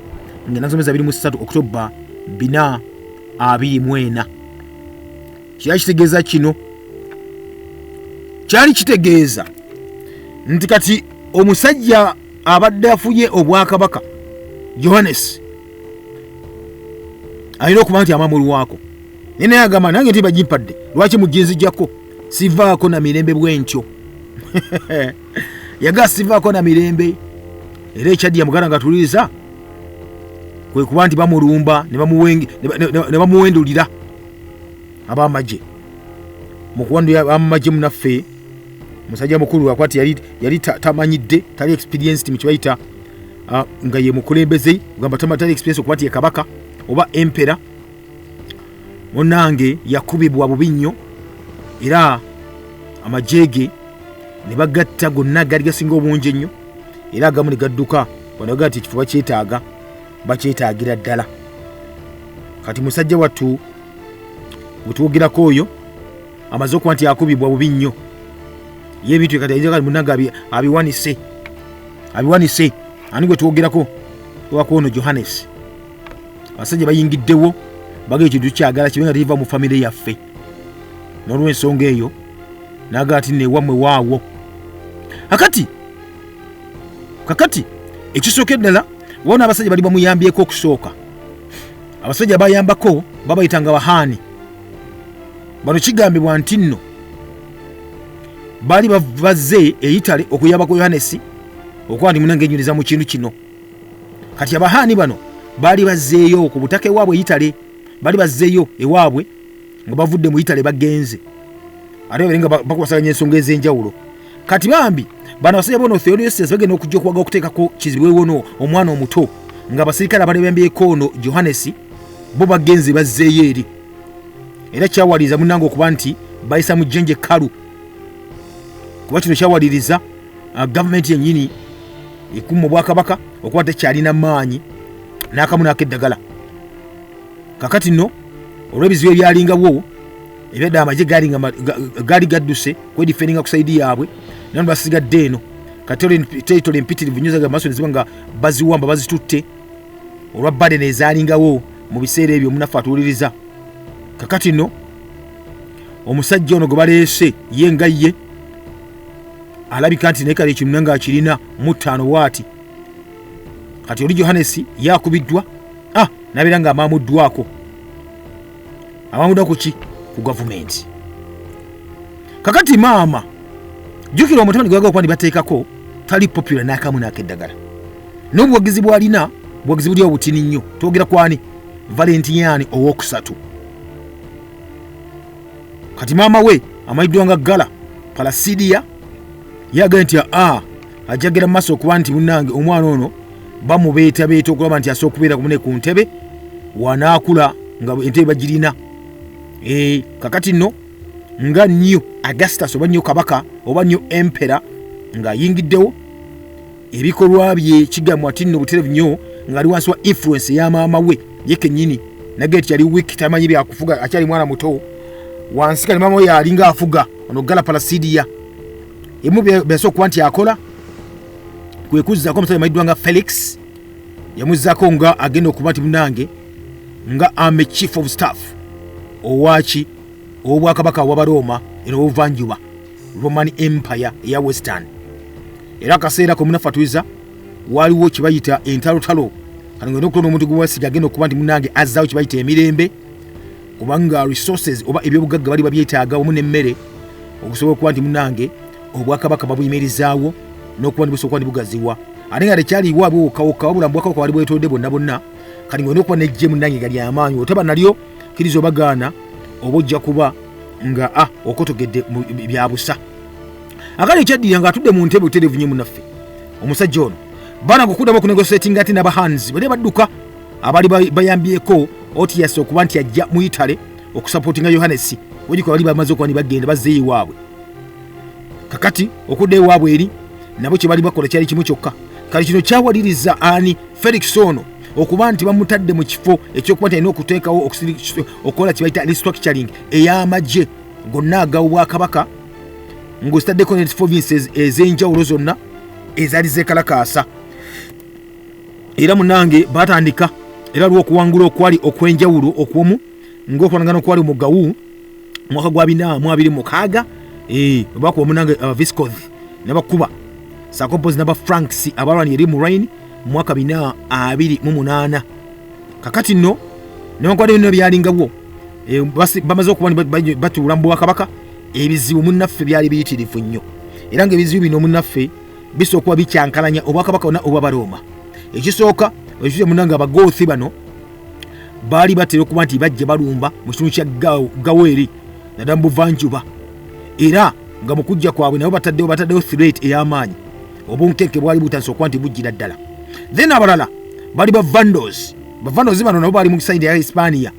ng'ennaku 23 Oktoba 424. Kyali kitegeeza kino, kyali kitegeeza nti kati omusajja abadde afuye obwakabaka Johannes alina okuba nti amamulwako. Naye agamba nange nti bagimpadde, lwaki mujinzijjako sivaako na mirembe bwentyo. Yaga sivaako na mirembe. Era ekyaddi yamuganda nga tuliza kwe kuba nti bamulumba ne bamuwendulira ab'amagye. Mu kuwandulira ab'amagye munaffe musajja mukulu akwati yali tamanyidde, tali experienced mu kibayita nga ye mukulembeze, gamba tali experience okuba nti ye kabaka oba empera. Munange yakubibwa bubi nnyo era amajege ne bagatta gonna gali gasinga obungi ennyo era agamu ne gadduka. Banaga nti ekifuba kyetaaga bakyetaagira ddala. Kati musajja wattu bwetwogerako oyo amaze okuba nti akubibwa bubi nnyo ye ebintu kati ayinza kati munange abiwanise ani gwe twogerako wako ono Johannes. Abasajja bayingiddewo bagee ekintu kyagala kibenga tiiva mu famire yaffe, n'olw'ensonga eyo naga ati newammwe waawo. Kakati ekisooka ddala wona abasajja bali bamuyambyeko okusooka. Abasajja bayambako babayitanga bahaani. Bano kigambibwa nti nno bali bavaze eyitale okuyambako Yohanesi okuba ndi munange enyuliza mu kintu kino. Kati abahaani bano bali bazzeeyo ku butaka ewaabwe eyitale, bali bazzeeyo ewaabwe nga bavudde mu yitale bagenze ate babenga bakwasaganya ensonga ez'enjawulo. Kati bambi bano abasajja bono Theodosius bagenda okujja okuwaga okuteekako kizibwe wono omwana omuto nga abasirikale abalebembyeko ono Johannes bo bagenze bazzeeyo eri. Era kyawaliriza munange okuba nti bayisa mu jjenje kkalu, kuba kino kyawaliriza gavumenti yennyini ekuma obwakabaka okuba tekyalina maanyi n'akamu n'akeddagala. Kakati nno olw'ebizibu ebyalingawo ebyadde amagye gaali gadduse kwedifendinga ku saidi yaabwe nano basigadde eno territory empitirivu nnyo zaga maaso ne ziba nga baziwamba bazitutte olwa Baden ezaalingawo mu biseera ebyo munaffe atuwuliriza. Kakati nno omusajja ono gwe baleese ye nga ye alabika nti naye kale ekintu nga akirina mu 5 waati. Kati oli Johannes yakubiddwa nabeera nga amaamuddwako ki ku gavumenti. Kakati maama jjukira omutima gwaga okuba ndi bateekako tali popular n'akamu n'akeddagala n'obuwagizi bw'alina buwagizi buli obutini nnyo. Twogera kwani Valentiyani ow'okusatu. Kati maama we amayiddwa nga Gala Palasidiya yagala nti ajjagera mu maaso okuba nti munnange omwana ono bamubeetabeeta okulaba nti asobola okubeera kumune ku ntebe wanaakula nga entebe bagirina. Kakati nno nga nnyo Augustus oba nnyo kabaka oba nnyo empera ng'ayingiddewo ebikolwa bye kigambwa ati nno buterevu nnyo ng'ali wansi wa influence ya maama we ye kennyini. Nagee ti yali wiiki tamanyi byakufuga akyali mwana muto wansi kali maama we yalinga afuga ono Gala Palasidiya. Emu byasooka okuba nti akola kwe kuzzaako omusajja amayiddwa nga Felix yamuzzaako nga agenda okuba nti munange nga ame chief of staff owaki obwakabaka w'Abaroma eno obuvanjuba Roman Empire eya Western. Era akaseera ko munaffe atuiza waliwo kibayita entalotalo kati ngenda okutonda omuntu gwewasijja agenda okuba nti munange azzaawo kibayita emirembe kubanga resources oba ebyobugagga bali babyetaaga wamu n'emmere okusobola okuba nti munange obwakabaka babuyimirizaawo n'okuba ndibusobola okuba ndibugaziwa ate nga tekyali iwaabwe wokka wabula mbwakabaka bali bwetodde bonna bonna. Kati ngenda okuba nejje munange gali amaanyi otaba nalyo kiriza obagaana oba ojja kuba nga okotogedde byabusa. Akali ekyaddirira nga atudde mu ntebe buterevu nnyo munaffe omusajja ono bana kukuddamu okunegosetinga ate n'abahanzi bali badduka abali bayambyeko Otias okuba nti ajja mu Itale okusapootinga Yohanesi wajiko bali bamaze okuba bagenda bazze ewaabwe. Kakati okudda ewaabwe eri nabo kye bali bakola kyali kimu kyokka. Kali kino kyawaliriza ani Felix ono okuba nti bamutadde mu kifo ekyokuba nti alina okuteekawo okukola kye bayita restructuring ey'amagye gonna ag'Obwakabaka ng'ozitaddeko ne provinces ez'enjawulo zonna ezaali zeekalakaasa. Era munange batandika era lw'okuwangula okwali okw'enjawulo okwomu ng'okulangana okwali mu Gawu mwaka gwa 2026 bakuba munange Viscoth n'abakuba Sakopozi n'aba Franks abalwani eri mu Rain mwaka 2028. Kakati nno newankubadde bino byalingawo bamaze okuba batuula mu Bwakabaka, ebizibu munnaffe byali biyitirivu nnyo era ng'ebizibu bino munnaffe bisooka okuba bikyankalanya Obwakabaka bonna obw'Abaroma. Ekisooka ekyo munange Abagoothi bano baali batera okuba nti bajja balumba mu kitundu kya Gaweri naddala mu buvanjuba, era nga mu kujja kwabwe nabo bataddewo threat ey'amaanyi, obunkenke bwali butandise okuba nti bujjira ddala. Then abalala bali Vandals bano nabo baali mu sayidi ya Hispania,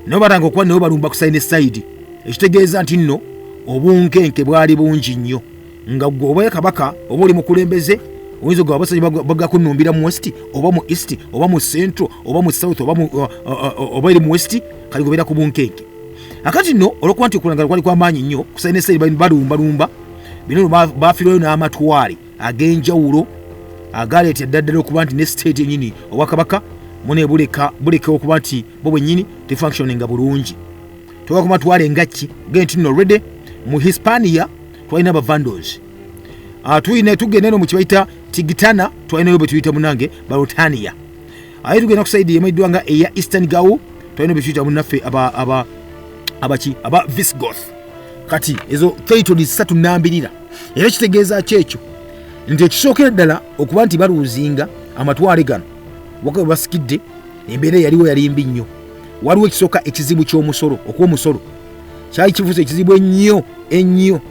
nabo batanga okuba nabo balumba ku sayidi esayidi, ekitegeeza nti nno obunkenke bwali bungi nnyo, nga gwe oba Kabaka oba oli mukulembeze oyinza ogaba abasajja bagakunumbira mu west oba mu east oba mu central oba mu south oba eri mu west, kali gobeera ku bunkenke. Akati nno olwokuba nti okulangala kwali kw'amaanyi nnyo ku sayidi esayidi balumbalumba, bino baafiirwayo n'amatwale ag'enjawulo agaleeta ddala okuba nti ne state yennyini Obwakabaka mune buleka okuba nti bo bwennyini tefunctioninga bulungi. Toka ku matwale ngaki genti nno already mu Hispania twalina Vandals. Tugenda eno mu kibayita Tigitana, twalinayo bwe tuyita munange Balotania. Aye tugenda ku sayidi emayiddwa nga eya Eastern Gawo, twalina bwe tuyita munnaffe aba Visigoth. Kati ezo territories 3 nnambirira, era kitegeeza kyekyo nti ekisookera ddala okuba nti baluuzinga amatwale gano waka we basikidde, embeera yaliwo yali mbi nnyo. Waliwo ekisooka ekizibu ky'omusolo, okw'omusolo kyali kifuuse ekizibu ennyo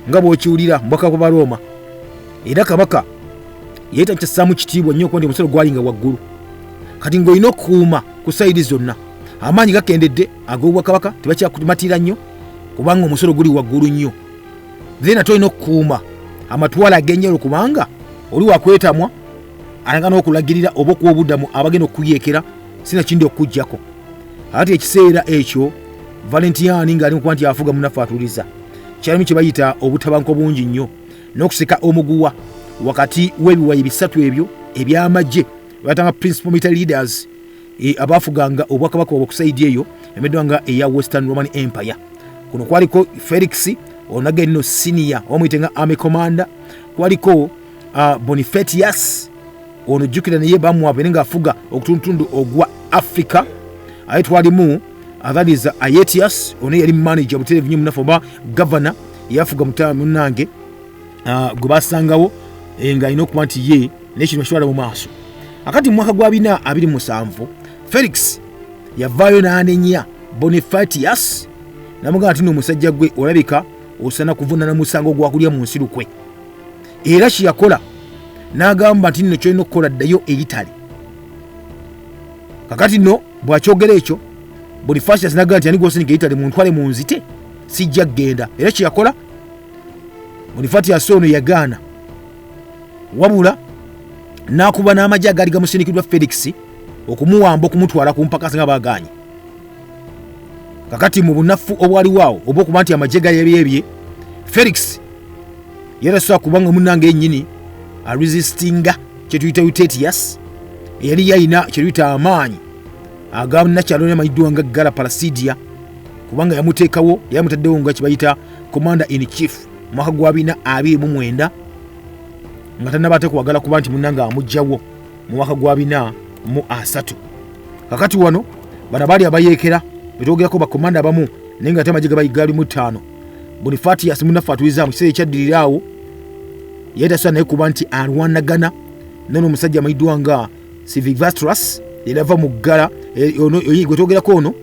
nga bw'okiwulira mu Bwakabaka bw'Abaroma. Era Kabaka yeeta kyassaamu kitiibwa nnyo okuba nti omusolo gwalinga waggulu. Kati ng'olina okukuuma ku sayidi zonna, amaanyi gakendedde ag'Obwakabaka tebakyakumatira nnyo kubanga omusolo guli waggulu nnyo. Then ate olina okukuuma amatwale ag'enjawulo kubanga oli wakwetamwa alangana okulagirira oba okuwa obuddamu abagenda okuyeekera sinakindi okujjako. Ate ekiseera ekyo Valentine ng'ali mukuba nti afuga munnaffe atuliza, kyalimu kye bayita obutabanko bungi nnyo n'okuseka omuguwa wakati w'ebiwayi bisatu ebyo eby'amagye bayitanga principal military leaders abaafuganga Obwakabaka obwokusayidi eyo emeddwa nga eya Western Roman Empire. Kuno kwaliko Felix onaga nno senior omuyite nga army commander, kwaliko Bonifacius ono jjukira naye bamwabere ng'afuga okutundutundu ogwa Africa. Aye twalimu Athaliza Aetius ono yali manager buterevu nnyo munafu oba governor yafuga munange gwe basangawo nga alina okuba nti ye n'ekintu ekitwala mu maaso. Akati mu mwaka gwa 2027 Felix yavaayo n'anenya Bonifacius namugamba nti n'omusajja gwe olabika osana kuvunnana musango gwakulya mu nsi lukwe. Era kye yakola n'agamba nti nno kyolina okukola ddayo Italy. Kakati nno bw'akyogera ekyo Bonifacius n'agamba nti ani gw'osindika Italy muntwale mu nzite sijja kgenda. Era kye yakola Bonifacius ono yagaana, wabula n'akuba n'amagye agaali gamusindikiddwa Felix okumuwamba okumutwala ku mpaka nga baaganye. Kakati mu bunafu obwaliwo awo oba okuba nti amagye gayebyebye, Felix yarasobola kubanga munnange yennyini aresistinga kye tuyita Eugetius eyali yalina kye tuyita amaanyi aganakyalo n'amanyiddwa nga Gala Placidia kubanga yamuteekawo yamutaddewo nga kye bayita commander in chief mu mwaka gwa 2029 nga tannabate kuwagala kuba nti munnange amugjawo mu mwaka gwa 2030. Kakati wano bano baali abayeekera betwogerako bakomanda abamu naye nga ate amagye gabayigali mu 5. Bonifacius munnaffe atuliza mu kiseera ekyaddirira awo yeetasobola naye kuba nti alwanagana nono omusajja amayiddwa nga Silvestras yali ava mu Gala gwe twogerako ono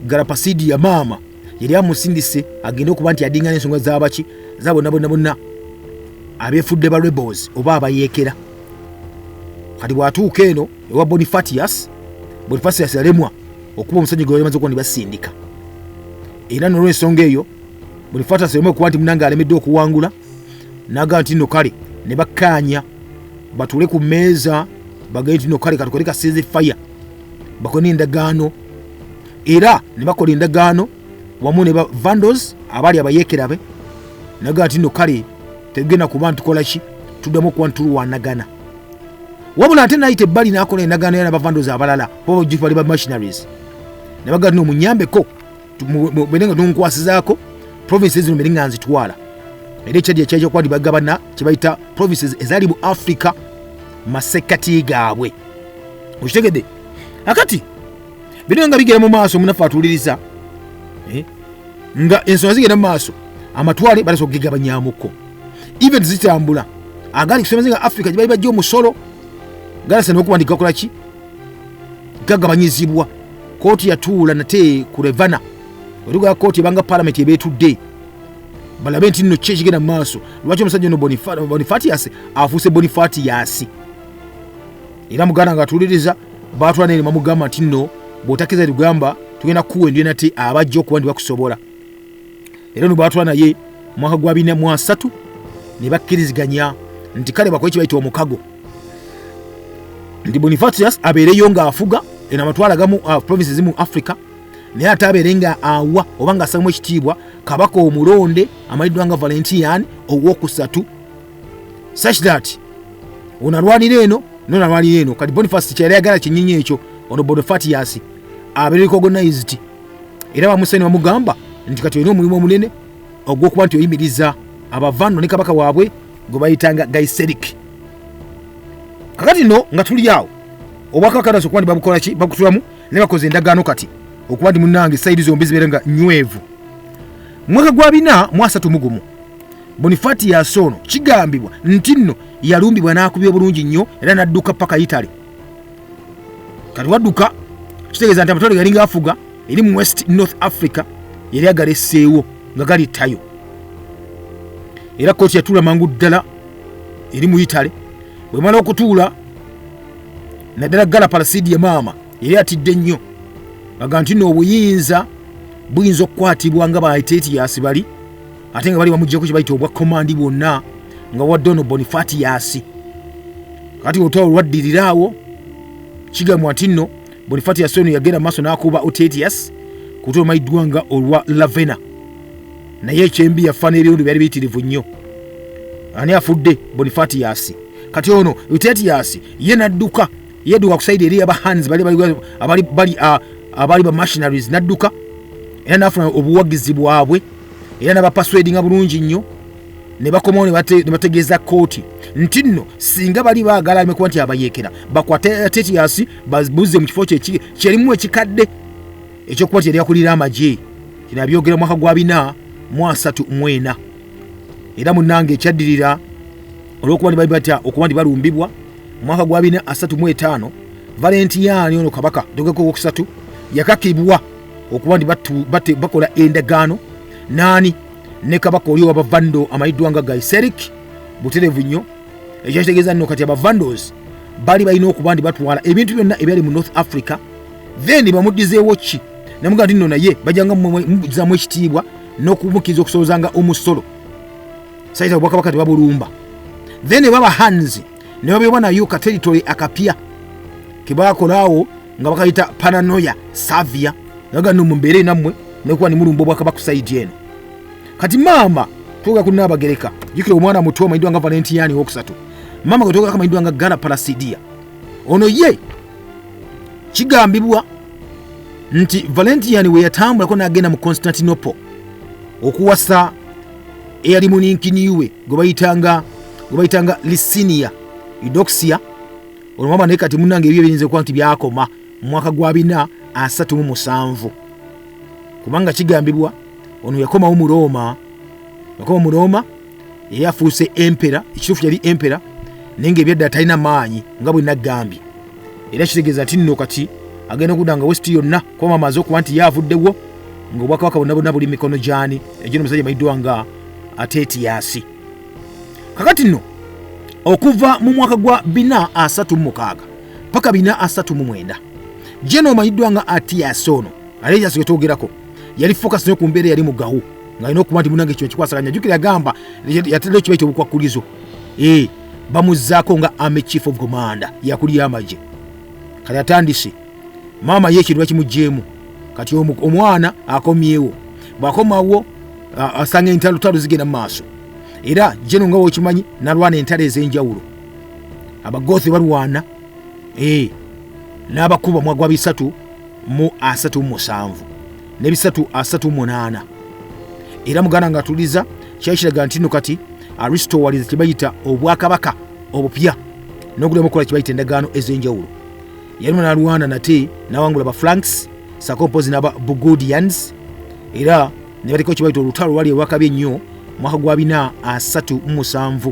Gala Placidia maama yali amusindise agende okuba nti adingana ensonga z'abaki za bonna abeefudde ba rebels oba abayeekera. Kati bw'atuuka eno ewa Bonifacius yalemwa okuba omusajja gwe yamaze okuba nti basindika era n'olw'ensonga eyo Boniface yomwe okuba nti munange alemedde okuwangula n'agamba nti nno kale ne bakkaanya batule ku mmeeza bagende nti nno kale katukole ka ceasefire bakole endagaano era ne bakola endagaano wamu ne ba vandals abaali abayeekerabe n'agamba nti nno kale tegenda kuba ntukola ki tuddamu okuba ntulwanagana wabula ate nayita ebbali n'akola endagaano era n'abavandals abalala bali ba missionaries ne bagamba nti munyambeko mubere nga tunkwasizaako provinces zino mbere nga nzitwala era ekyadi ekyajja kuba bagabana kye bayita provinces ezaali mu Africa masekati gaabwe okitegedde akati bino nga bigera mu maaso munafu atuuliriza nga ensonga zigenda mu maaso amatwale balasobola okugegabanyamuko even zitambula agali kusomeza nga Africa gye bali bajja omusolo galasa n'okuba nti gakola ki gagabanyizibwa kooti yatuula nate ku Levana oluga kooti ebanga parliament ebeetudde balabe nti nno kyekigenda mu maaso lwaki omusajja ono Boniface afuuse Boniface era muganda nga atuuliriza baatwala ne bamugamba nti nno bw'otakkiriza tugamba tugenda kuwa endyo nate abajja okuba ndi bakusobola era no baatwala naye mwaka gwa 2003 ne bakkiriziganya nti kale bakole kye bayita omukago nti Boniface abeereyo ng'afuga eno amatwala agamu provinces mu Africa naye ate abeere nga awa oba ng'asamu ekitiibwa kabaka omulonde amaliddwa nga Valentine ow'okusatu such that ono alwanira eno nonalwanira eno kati Boniface kyeyali ayagala kyennyinyi ekyo ono Boniface abeere recognized era bamuseni bamugamba nti kati olina omulimu omunene ogw'okuba nti oyimiriza abavando ne kabaka waabwe gwe bayitanga Gaiserik kakati no nga tuli awo obwakakanaso okuba nti babukola ki bakutulamu ne bakoze endagaano kati okuba nti munnange sayidi zombi zibeere nga nywevu mwaka gwa 431 Boniface ono kigambibwa nti nno yalumbibwa n'akubya obulungi nnyo era n'adduka paka Italy kati wadduka kitegeeza nti amatwale galinga afuga eri mu West North Africa yali agaresseewo nga gali tayo era kooti yatuula mangu ddala eri mu Italy bwe mala okutuula naddala gala Palestine maama yali atidde nnyo aga nti nno obuyinza buyinza okukwatibwa nga baetetias bali ate nga bali bamuggyako kye bayita obwa komandi bwonna nga wadde ono Boniface kati olutalo lwaddiriraawo kigambwa nti nno Boniface ono yagenda maaso n'akuba Otetias ku lutalo lumanyiddwa nga olwa Lavena naye ekyembi yafa n'ebiwundu byali biyitirivu nnyo ani afudde Boniface kati ono Otetias ye n'adduka yedduka ku sayidi eri abahans abali ba missionaries n'adduka era n'afuna obuwagizi bwabwe era n'abapaswedinga bulungi nnyo ne bakomawo ne bategeeza kooti nti nno singa bali baagala aleme nti abayeekera bakwate Otetias babuze mu kifo kyerimu ekikadde ekyokuba nti yali akulira amagye kino abyogera mwaka gwa 434 era munnange ekyaddirira olw'okuba nti bali batya okuba nti balumbibwa mwaka gwa 435 Valentine ono kabaka dogeko wokusatu yakakibwa okuba nti bakola endagaano nani ne kabaka oli w'abavando amayiddwa nga Gaiserik buterevu nnyo ekyakitegeeza nno kati abavandals bali balina okuba nti batwala ebintu byonna ebyali mu North Africa then bamuddizeewo ki namuga nti nno naye bajjanga mumugizamu ekitiibwa n'okumukkiriza okusolozanga omusolo sayita obwakabaka tebabulumba then baba hands ne babeebwa nayo ka territory akapya kebakolaawo nga bakayita paranoia savia naga nno mumbeere nammwe nekuba ne mulumba obwakabaka sayidi eno kati maama tuga ku Nnabagereka jukira omwana muto amayiddwa nga Valentine wokusatu maama gwe amayiddwa nga Gala Palasidia ono ye kigambibwa nti Valentine we yatambulako n'agenda mu Constantinople okuwasa eyali muninkiniwe gwe bayitanga Licinia Eudoxia ono maama naye kati munnange ebyo biyinza okuba nti byakoma mu mwaka gwa 437 kubanga kigambibwa ono yakomawo mu Roma yali afuuse empera ekituufu yali empera naye ng'ebyadda talina maanyi nga bwe naggambye era kitegeeza nti nno kati agenda okudda nga West yonna kuba amaze okuba nti yaavuddewo ng'obwakabaka bonna buli mikono gyani egyo n'omusajja amayiddwa nga Otetias kakati nno okuva mu mwaka gwa 436 paka 439 jeno omanyiddwa nga Atias ono Alayidde gwe twogerako yali focus ne ku mbeera yali mugahu nga alina okuba nti munange kino kikwasaganya. Jjukira yagamba yataddeyo kibaita obukwakulizo bamuzzaako nga Army Chief of Commander yakulira amagye. Kati atandise maama ye ekintu bakimugjeemu, kati omwana akomyewo, bw'akomawo asanga entalo zigenda mu maaso. Era jeno nga wokimanyi nalwana entalo ez'enjawulo, abagothi balwana n'abakuba mwagwa 337 ne 338. Era muganda nga atuliza kyakiraga nti no kati aristowaliza kibayita obwakabaka obupya n'ogulemu kola kibayita endagaano ez'enjawulo. Yalimu n'alwana nate n'awangula ba Franks sakompozi n'aba Bugodians, era ne baliko kibayita olutalo lwali olwakabi ennyo mwaka gwa 437.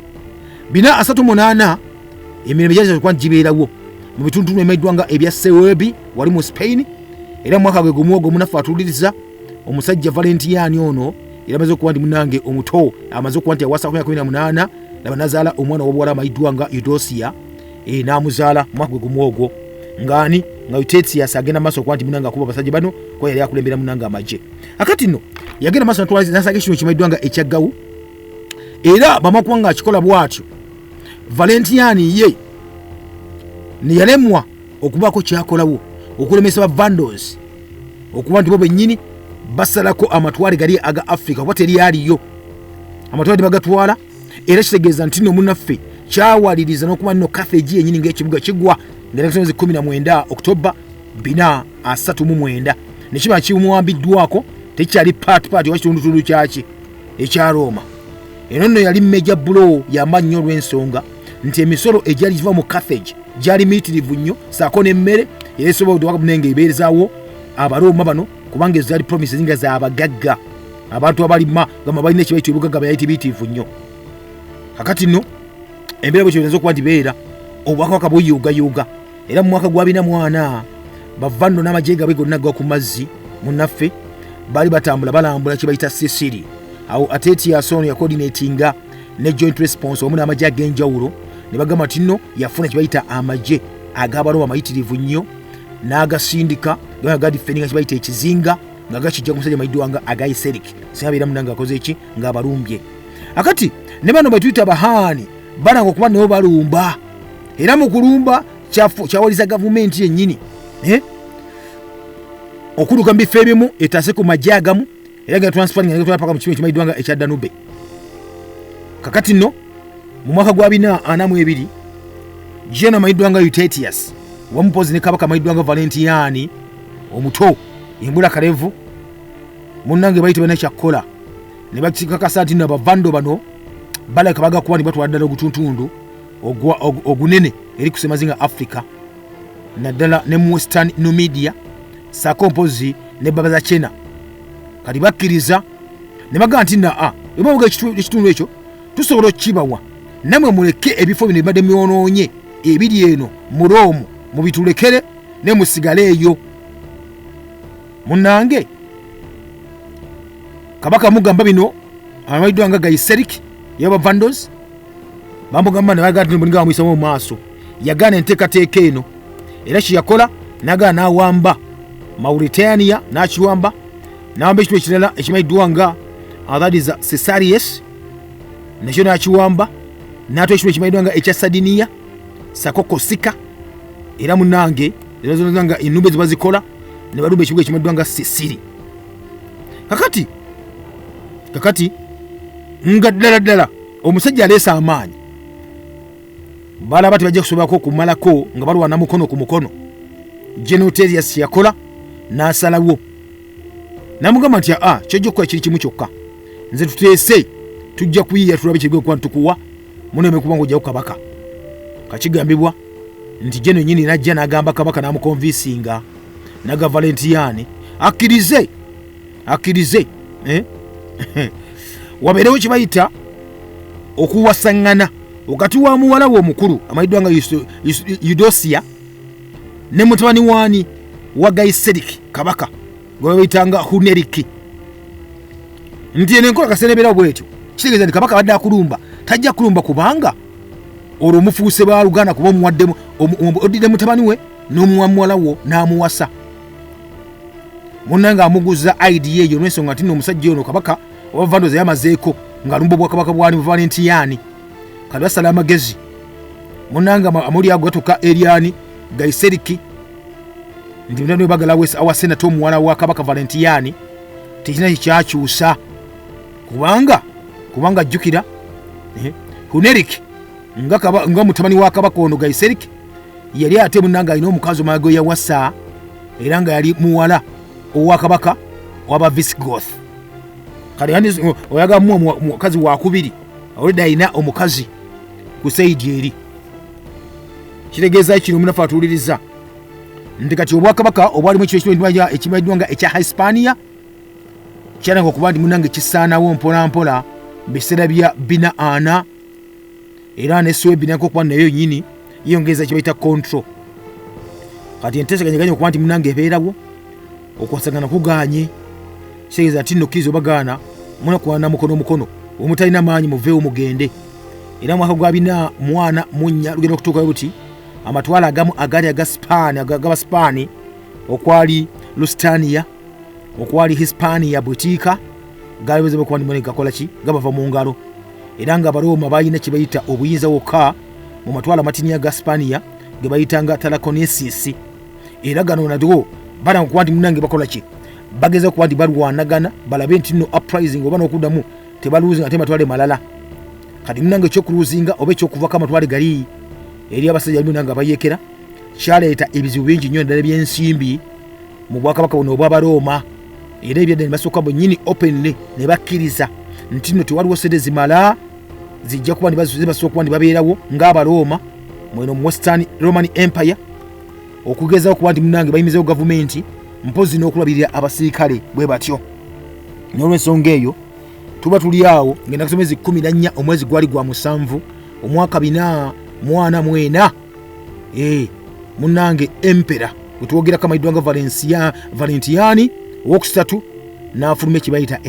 438 emirembe gyaza kwa gibeerawo mu bitundu emeddwanga ebya Sewebi wali mu Spain. Era mwaka gwe gumu ogwo munafu atuliriza omusajja Valentinian ono era amaze okuba nti munange omuto amaze okuba nti awasa 18 laba nazaala omwana w'obuwala amayiddwanga Eudosia n'amuzaala mwaka gwe gumu ogwo ngani nga Eutychius agenda maaso okuba nti munange akuba abasajja bano ko yali akulembera munange amagye. Akati nno yagenda maaso nasanga kino kimayiddwanga ekyaggawu, era bamakuba nga akikola bw'atyo Valentinian ye neyalemwa okubaako kyakolawo okulemesa ba Vandals okuba nti bo bennyini basalako amatwale gali aga Africa kuba teri aliyo amatwale bagatwala. Era kitegeeza nti no munaffe kyawaliriza n'okuba nno Carthage yennyini ng'ekibuga kigwa ngera 19 Oktoba 439 nekiba kimuwambiddwako tekyali part wa kitundutundu kyaki ekya Roma. Eno nno yali major blow y'amannyo olw'ensonga nti emisolo egyali giva mu Carthage gyali miyitirivu nnyo saako n'emmere yeesobola okumunenge ebeerezaawo Abaroma bano kubanga ezaali promises nga z'abagagga abantu abalima gamba balina ekibaito ebugagga bayiti biyitirivu nnyo. Kakati nno embeera bwekyo yinza okuba nti beera obwakabaka buyuugayuuga. Era mu mwaka gwa 440 bavando n'amagye gaabwe gonna gwa ku mazzi munnaffe baali batambula balambula kye bayita Sicily. Awo Atethius ono yacoordinatinga ne joint response wamu n'amagye ag'enjawulo ne bagamba nti nno yafuna kye bayita amagye ag'Abaroma mayitirivu nnyo n'agasindika nga gadifendinga kye bayita ekizinga nga gakijja ku musajja mayiddwanga Agaiseric singa beera munange akoze eki ng'abalumbye. Akati ne bano betuyita Bahaani balanga okuba nabo balumba, era mu kulumba kyawaliza gavumenti yennyini okuluka mu bifo ebimu etaase ku magye agamu era nga transferring nga paka mu kimu ekimayiddwanga ekya Danube. Kakati nno mu mwaka gwa 442 Jena mayiddwanga Eutychius wamupozi ne kabaka mayiddwanga Valentinian omuto embula kalevu munnange bayite bana kyakkola ne bakikakasa nti n'abavando bano balaka bagakuba ni batwala ddala ogutuntundu ogunene eri ku semazinga Africa naddala ne mu Western Numidia sakompozi ne babaza China. Kati bakkiriza ne bagamba nti ebamuga ekitundu ekyo tusobola okukibawa namwe muleke ebifo bino ebadde myonoonye ebiri eno mu Rome mubitulekere ne musigale eyo. Munnange kabaka mugamba bino amayiddwanga Gaiseric yaba Vandals bambugamba ne bagamba nti mulinga bamuyisa mu maaso yagaana enteekateeka eno era kiyakola nagaana n'awamba Mauritania n'akiwamba n'awamba ekitu ekirala ekimayiddwanga Alayidde Caesarius nakyo n'akiwamba n'atwa ekitu ekimayiddwanga ekya Sardinia Sakokosika. Era munnange era zonna nga ennumba ezibazikola ne balumba ekibuga ekimayiddwanga Sicily. Kakati nga ddala omusajja aleesa amaanyi balaba tebajja kusobako okumalako nga balwana mukono ku mukono. Eutychius yakola n'asalawo n'amugamba nti kyojja okukola kiri kimu kyokka, nze tuteese tujja kuyiya tulabe kirigwe kuba ntukuwa muneme kuba nga ojjawo kabaka. Kakigambibwa nti Jeno nyini najja n'agamba kabaka n'amukonvinsinga naga Valentinian akkirize wabeerewo kibayita okuwasaŋŋana wakati wa muwala we omukulu amayiddwanga Eudosia ne mutabani waani wa Gaiseric kabaka gwe bayitanga Huneriki. Nti eno enkola kaserebera bwetyo kitegeeza nti kabaka badde akulumba tajja kulumba kubanga olwo mufuuse baaluganda kuba omuwaddemu oddire mutabani we n'omuwa muwala wo n'amuwasa. munanga amuguza idea eyo n'ensonga nti nno omusajja ono kabaka oba vandoza yamazeeko ng'alumba obwakabaka bwani mu valentiyani kati basala amagezi munanga amuli ago gatuka eriani gaiseriki nti mutano bagala awa senata omuwala wa kabaka valentiyani tekina kikyakyusa kubanga jjukira hunerik nga mutabani wa kabaka ono gaiseriki yali ate munanga alina omukazi omago yawasa era nga yali muwala owa kabaka waba Visigoth kati oyaga mukazi wakubiri already alina omukazi ku saidi eri kitegeeza kino munafa atuuliriza nti kati obwakabaka obwalimu ekimanyiddwa nga ekya Hispania kyalanga okuba nti munange kisaanawo mpolampola biseera bya 4 era nesuwe binako okuba nayo nyini yongeza kibaita control kati enteseganyeganya okuba nti munange ebeerawo okwasagana kuganye kitegeeza nti nno kizo bagana munakwana mukono omutalina maanyi muveewo mugende era mwaka gwa 4 lugenda okutuukayo buti amatwala agamu agali agabaspaani okwali Lusitania okwali Hispania butiika galibeze okuba nti gakola ki gabava mu ngalo era nga Abaroma balina kye bayita obuyinza wokka mu matwala amatini aga Spania ge bayitanga Talaconesis era gano nadwo balanga okuba nti munange bakola ki bageza okuba nti balwanagana balabe nti nno uprising oba n'okuddamu tebaluuzinga ate matwale malala kati munange ekyokuluuzinga oba ekyokuvako amatwale gali eri abasajja munange bayekera kyaleeta ebizibu bingi nnyo ddala by'ensimbi mu bwakabaka buno obw'Abaroma era ebyadde ne basooka bwennyini openly ne bakkiriza nti nno tewaliwo sente zimala zijja kuba basooka kuba babeerawo ng'Abaroma mweno mu Western Roman Empire okugezaho kuba nti munange bayimizewo gavumenti mpozi n'okulabirira abasirikale bwe batyo n'olw'ensonga eyo tuba tuli awo ngenda kusomezi 14 omwezi gwali gwa 7 omwaka 449 munange empera wetwogera kamayiddwa nga Valentiyani owokusatu n'afuluma ekibayita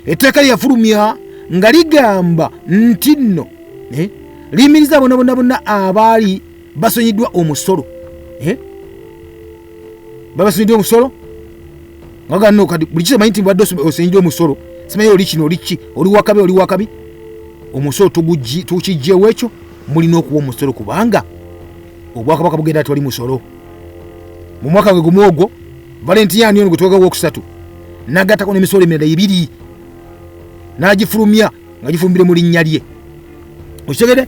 etteeka lyafulumya nga ligamba nti nno liyimiriza bonna abaali basonyiddwa omusolo babasonyiddwa omusolo nga nno kati buli kisemanyi nti badde osonyiddwa omusolo simanyi oli kino oli ki oli wakabi omusolo tukijjewo ekyo mulina okuwa omusolo kubanga obwakabaka bugenda tewali musolo mu mwaka gwe gumu ogwo Valentiyani ono gwe twagawo okusatu nagattako n'emisolo emirala 2 n'agifulumya nga gifumbire mu linnya lye okitegede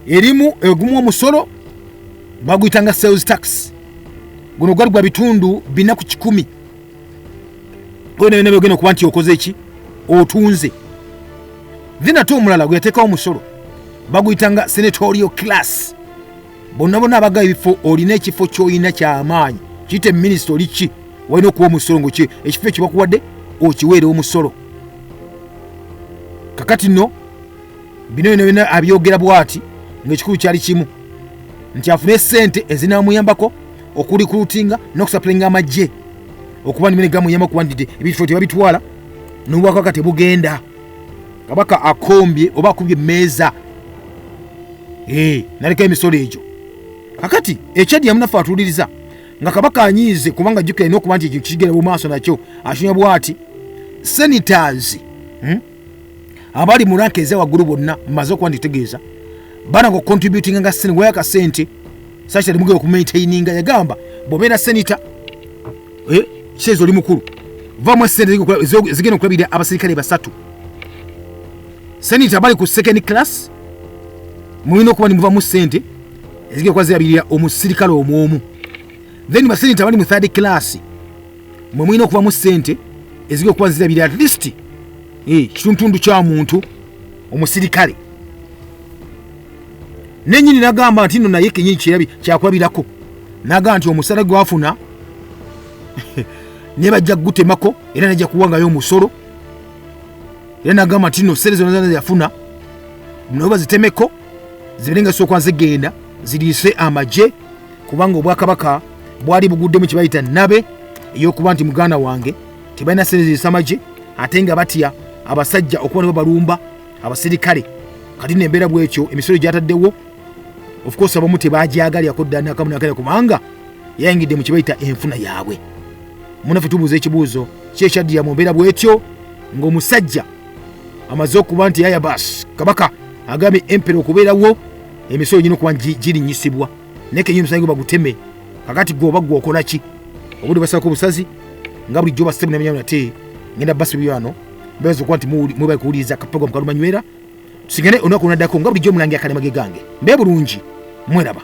erimu egumu omusolo baguyitanga sales tax guno gwali gwa bitundu 4 ku 100 gwene byogenda okuba nti okoze eki otunze then ate omulala gwe yateekawo omusolo baguyitanga senatorial class bonna abagawa ebifo olina ekifo ky'olina ky'amaanyi kiyite minisita oli ki walina okuwa omusolo ngoki ekifo ekyo bakuwadde okiweerewo omusolo kakati nno bino byonna abyogera bw'ati ng'ekikulu kyali kimu nti afune essente ezinaamuyambako okulikuutinga n'okusapulinga amagye okuba nimene gamuyamba okuba nti ebifo tebabitwala n'obwakabaka tebugenda kabaka akombye oba akubye emmeeza naleka emisolo egyo kakati ekyaddi yamunafe atuuliriza nga kabaka anyiize kubanga jjukira n'okuba nti ekyo kigera mu maaso nakyo ashunya bw'ati senators abali mu ranka ezawaggulu bonna mmaze okuba nditegeeza bana ngo contributing nga sente wayaka sente sacha limuge okumaintaininga yagamba bwobeera senita kisezo oli mukulu vamu sente zigenda okulabirira abasirikale 3 senita bali ku second class mulina okuba nimuvamu sente ezigenda okwazirabirira omusirikale omwomu then basenita bali mu third class mwe mulina okuvamu sente ezigenda okuba zirabirira at least kitundu kya muntu omusirikale nenyini nagamba nti nno naye kenyini kirabi kyakulabirako nagamba nti omusala gwafuna ne bajja kugutemako era najja kuwangayo omusolo era nagamba nti nno sente zonna yafuna noba zitemeko zibenga sooka zigenda ziriise amagye kubanga obwakabaka bwali buguddemu kibayita nabe ey'okuba nti muganda wange tebalina sente ziriisa amagye ate nga batya abasajja okuba ne babalumba abasirikale kati nembeera bwekyo emisolo gyataddewo of course abamu tebagyagalako ddala nakamu nakala kubanga yayingidde mu kibayita enfuna yaabwe munaffe tubuuza ekibuuzo kyekyaddirira mu mbeera bwetyo ng'omusajja amaze okuba nti yaya bas kabaka agambye empero okubeerawo emisolo gino okuba girinnyisibwa naye kenyini omusango baguteme kakati gwoba gwokola ki obudde basabako obusazi nga bulijjo basitemu nemenyamu nate ngenda basibyo wano mbebaza okuba nti mwebali kuwuliriza akaprogramu Kaluma Nywera tusigane olunaku lunaddako nga bulijjo omulangira Kalemage gange mbe bulungi mweraba.